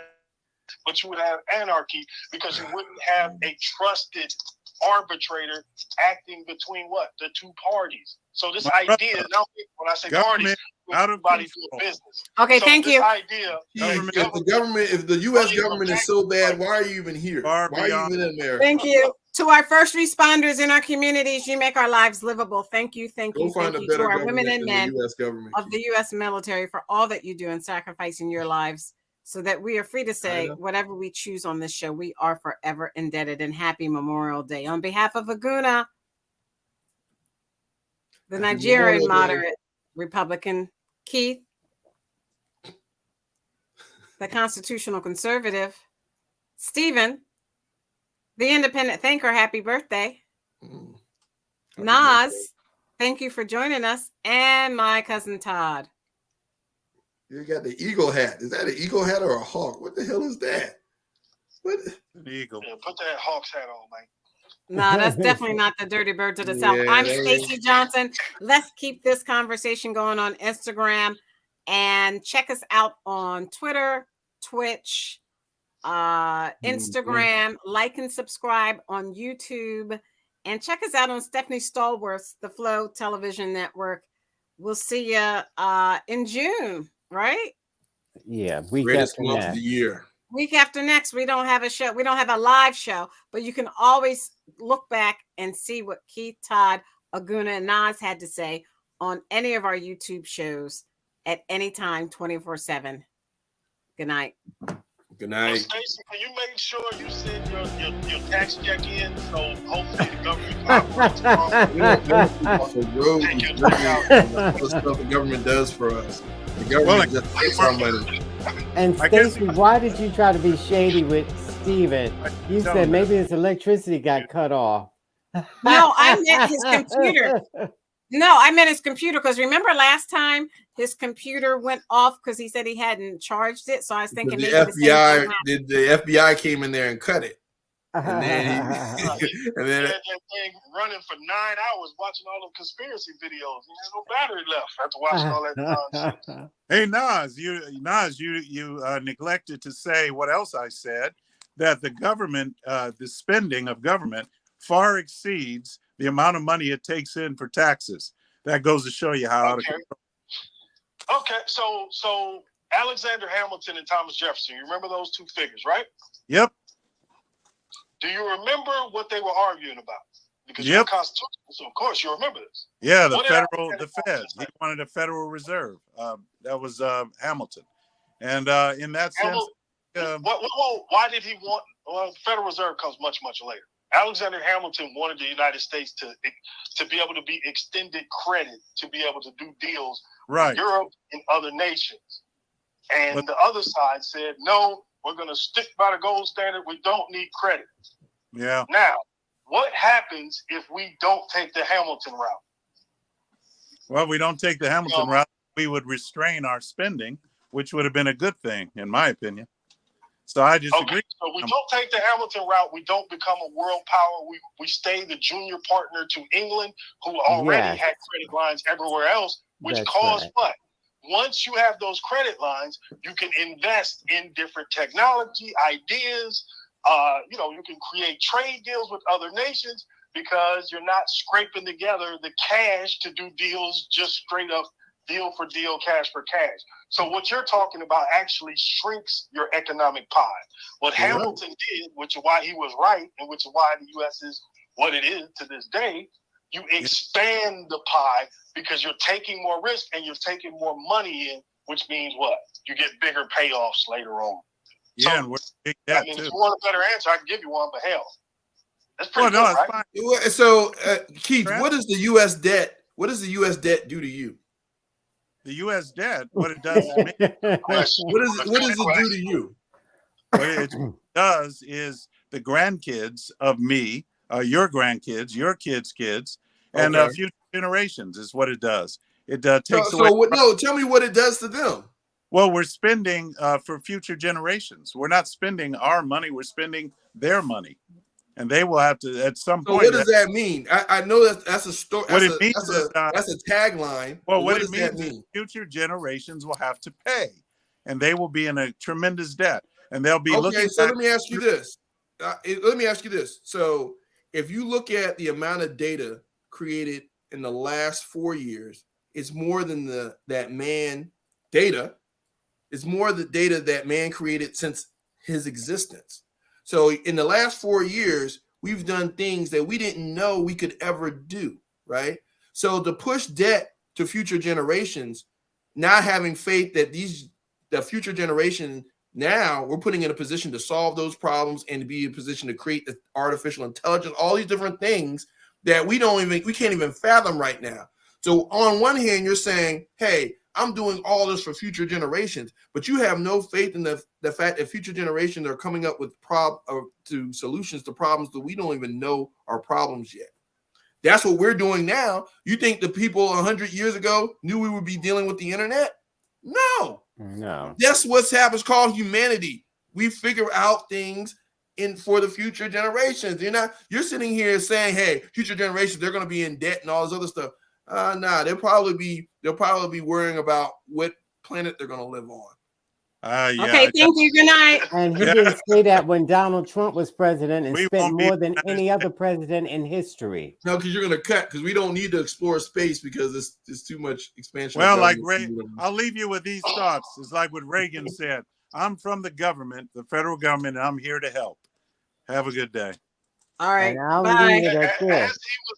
[SPEAKER 7] but you would have anarchy because you wouldn't have a trusted arbitrator acting between what? The two parties. So this idea, now when I say parties,
[SPEAKER 5] out of
[SPEAKER 7] everybody
[SPEAKER 5] control.
[SPEAKER 7] doing business.
[SPEAKER 1] Okay,
[SPEAKER 7] So
[SPEAKER 1] thank
[SPEAKER 7] this
[SPEAKER 1] you.
[SPEAKER 7] idea,
[SPEAKER 6] If the U.S. government is so bad, why are you even here?
[SPEAKER 5] Far
[SPEAKER 6] Why are you
[SPEAKER 5] beyond.
[SPEAKER 6] even in there?
[SPEAKER 1] Thank you. To our first responders in our communities, you make our lives livable. Thank you, thank
[SPEAKER 6] Go
[SPEAKER 1] you,
[SPEAKER 6] find
[SPEAKER 1] thank
[SPEAKER 6] a
[SPEAKER 1] you. To
[SPEAKER 6] better
[SPEAKER 1] our
[SPEAKER 6] government
[SPEAKER 1] women and
[SPEAKER 6] than
[SPEAKER 1] men
[SPEAKER 6] the U.S. government.
[SPEAKER 1] of the U.S. military for all that you do in sacrificing your lives so that we are free to say whatever we choose on this show. We are forever indebted, and happy Memorial Day. On behalf of Aguna, the
[SPEAKER 6] Happy
[SPEAKER 1] Nigerian
[SPEAKER 6] Memorial Day.
[SPEAKER 1] moderate Republican, Keith, the constitutional conservative, Stephen, the independent thinker, happy birthday.
[SPEAKER 6] Happy
[SPEAKER 1] Nas,
[SPEAKER 6] birthday.
[SPEAKER 1] thank you for joining us, and my cousin Todd.
[SPEAKER 6] You got the eagle hat. Is that an eagle hat or a hawk? What the hell is that? What?
[SPEAKER 5] An eagle.
[SPEAKER 7] yeah, put that Hawks hat on, man.
[SPEAKER 1] No, that's definitely not the dirty birds of the South.
[SPEAKER 6] Yeah,
[SPEAKER 1] I'm
[SPEAKER 6] that
[SPEAKER 1] Stacey Johnson. Let's keep this conversation going on Instagram and check us out on Twitter, Twitch, Instagram. Like and subscribe on YouTube, and check us out on Stephanie Stallworth's The Flow Television Network. We'll see you in June, right?
[SPEAKER 2] Yeah, week
[SPEAKER 6] Greatest
[SPEAKER 2] after
[SPEAKER 6] month of
[SPEAKER 2] next.
[SPEAKER 6] the year.
[SPEAKER 1] Week after next, we don't have a show. We don't have a live show, but you can always look back and see what Keith, Todd, Aguna, and Nas had to say on any of our YouTube shows at any time, 24/7. Good night.
[SPEAKER 6] Good
[SPEAKER 7] Well,
[SPEAKER 6] night.
[SPEAKER 7] Stacey, can you make sure you send your tax check in so hopefully the government cooperates tomorrow?
[SPEAKER 6] We don't know off the road
[SPEAKER 7] Take your
[SPEAKER 6] with
[SPEAKER 7] check out.
[SPEAKER 6] the stuff the government does for us. The government just takes our money.
[SPEAKER 2] And
[SPEAKER 5] I guess-
[SPEAKER 2] Stacey, why did you try to be shady with Steven? You
[SPEAKER 5] Tell
[SPEAKER 2] said
[SPEAKER 5] him
[SPEAKER 2] maybe his electricity got cut off.
[SPEAKER 1] No, I meant his computer. No, I meant his computer because remember last time his computer went off because he said he hadn't charged it. So I was thinking
[SPEAKER 6] The
[SPEAKER 1] maybe the same
[SPEAKER 6] FBI
[SPEAKER 1] thing happened.
[SPEAKER 6] the FBI came in there and cut it. And then and then
[SPEAKER 7] Had that thing running for 9 hours watching all the conspiracy videos. There's no battery left after watching all that nonsense.
[SPEAKER 5] Hey Nas, you neglected to say what else I said, that the government, the spending of government far exceeds the amount of money it takes in for taxes. That goes to show you how out of
[SPEAKER 7] Okay.
[SPEAKER 5] control.
[SPEAKER 7] Okay, so Alexander Hamilton and Thomas Jefferson, you remember those two figures, right?
[SPEAKER 5] Yep.
[SPEAKER 7] Do you remember what they were arguing about? because you're constitutional. So of course you remember this.
[SPEAKER 5] Yeah, the Fed. He wanted a Federal Reserve. That was Hamilton, and in that sense,
[SPEAKER 7] why did he want? Well, the Federal Reserve comes much later. Alexander Hamilton wanted the United States to be able to be extended credit to be able to do deals with Europe and other nations. And the other side said, no, we're going to stick by the gold standard. We don't need credit.
[SPEAKER 5] Yeah.
[SPEAKER 7] Now, what happens if we don't take the Hamilton route?
[SPEAKER 5] Well, we don't take the Hamilton route. We would restrain our spending, which would have been a good thing, in my opinion. So I disagree.
[SPEAKER 7] Okay, so we don't take the Hamilton route. We don't become a world power. We stay the junior partner to England, who already had credit lines everywhere else, which caused what? Once you have those credit lines, you can invest in different technology, ideas. You can create trade deals with other nations because you're not scraping together the cash to do deals just straight up deal for deal, cash for cash. So what you're talking about actually shrinks your economic pie. What Hamilton did, which is why he was right, and which is why the U.S. is what it is to this day, you expand the pie because you're taking more risk and you're taking more money in, which means what? You get bigger payoffs later on.
[SPEAKER 5] Yeah,
[SPEAKER 7] so,
[SPEAKER 5] and we're big that too.
[SPEAKER 7] If you want a better answer, I can give you one, but hell, that's pretty good, right?
[SPEAKER 6] Fine. So, Keith, what is the U.S. debt? What does the U.S. debt do to you?
[SPEAKER 5] The U.S. debt, what it does to me.
[SPEAKER 6] What does it do to you?
[SPEAKER 5] What it does is the grandkids of me, your grandkids, your kids' kids, and future generations is what it does. It takes away.
[SPEAKER 6] Tell me what it does to them.
[SPEAKER 5] Well, we're spending for future generations. We're not spending our money. We're spending their money. And they will have to, at some point.
[SPEAKER 6] What does that mean? I know that's a story.
[SPEAKER 5] What it means is
[SPEAKER 6] that's a tagline.
[SPEAKER 5] Well, what it means is future generations will have to pay. And they will be in a tremendous debt. And they'll be looking at.
[SPEAKER 6] So let me ask you this. So if you look at the amount of data created in the last 4 years, it's more than that man data. It's more the data that man created since his existence. So in the last 4 years, we've done things that we didn't know we could ever do, right? So to push debt to future generations, not having faith that the future generation, now we're putting in a position to solve those problems and to be in a position to create the artificial intelligence, all these different things that we can't even fathom right now. So on one hand, you're saying, hey, I'm doing all this for future generations, but you have no faith in the fact that future generations are coming up with solutions to problems that we don't even know are problems yet. That's what we're doing now. You think the people 100 years ago knew we would be dealing with the internet? No. That's what's happened. It's called humanity. We figure out things for the future generations. You're sitting here saying, hey, future generations, they're going to be in debt and all this other stuff. They'll probably be worrying about what planet they're going to live on.
[SPEAKER 1] Okay, thank you. Good night.
[SPEAKER 2] And he didn't say that when Donald Trump was president and spent more than any other president in history.
[SPEAKER 6] No, because you're going to cut, because we don't need to explore space because it's too much expansion.
[SPEAKER 5] Well, like Ray, I'll leave you with these thoughts. It's like what Reagan said. I'm from the government, the federal government, and I'm here to help. Have a good day.
[SPEAKER 1] All right.
[SPEAKER 2] Bye.
[SPEAKER 7] As he was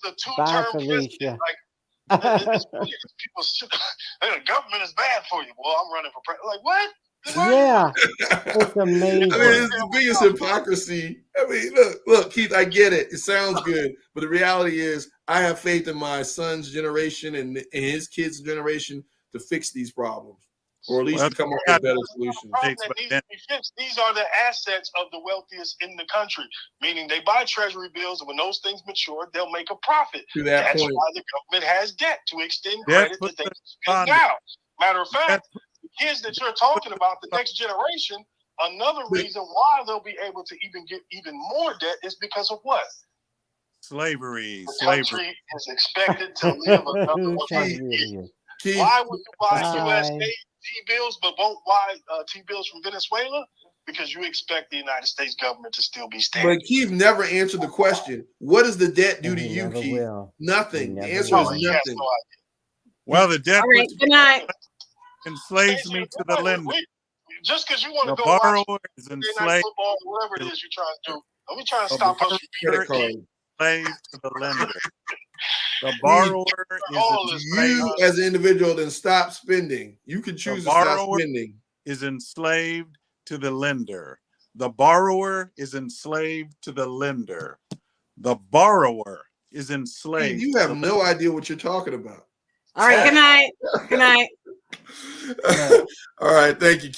[SPEAKER 7] a two-term president, people should, the government is bad for you. Well, I'm running for president. Like, what?
[SPEAKER 2] Yeah, it's amazing.
[SPEAKER 6] It's the biggest hypocrisy. Look, Keith, I get it. It sounds good, but the reality is, I have faith in my son's generation and his kids' generation to fix these problems, or at least to come up with better solutions.
[SPEAKER 7] These are the assets of the wealthiest in the country, meaning they buy treasury bills, and when those things mature, they'll make a profit. That's why the government has debt, to extend credit that they can pay out. Matter of fact, the kids that you're talking about, the next generation, another reason why they'll be able to even get even more debt is because of what?
[SPEAKER 5] Slavery.
[SPEAKER 7] The country is expected to live another 100 years. Why would you buy USA T-bills but won't buy T-bills from Venezuela? Because you expect the United States government to still be standing.
[SPEAKER 6] But Keith never answered the question. What does the debt do to you, Keith? Nothing. The answer is nothing.
[SPEAKER 5] Well, the debt enslaves me to the lender.
[SPEAKER 7] Just because you want to go
[SPEAKER 5] borrower
[SPEAKER 7] watch
[SPEAKER 5] is enslaved.
[SPEAKER 7] football, whatever it is you're trying to do. Let me try to stop us from being
[SPEAKER 5] enslaved to the lender. The borrower is
[SPEAKER 6] You as an individual then stop spending. You can choose to stop spending.
[SPEAKER 5] Is enslaved to the lender. The borrower is enslaved to the lender. The borrower is enslaved.
[SPEAKER 6] You have no idea what you're talking about.
[SPEAKER 1] All right. Good night. Good night.
[SPEAKER 6] All right. Thank you.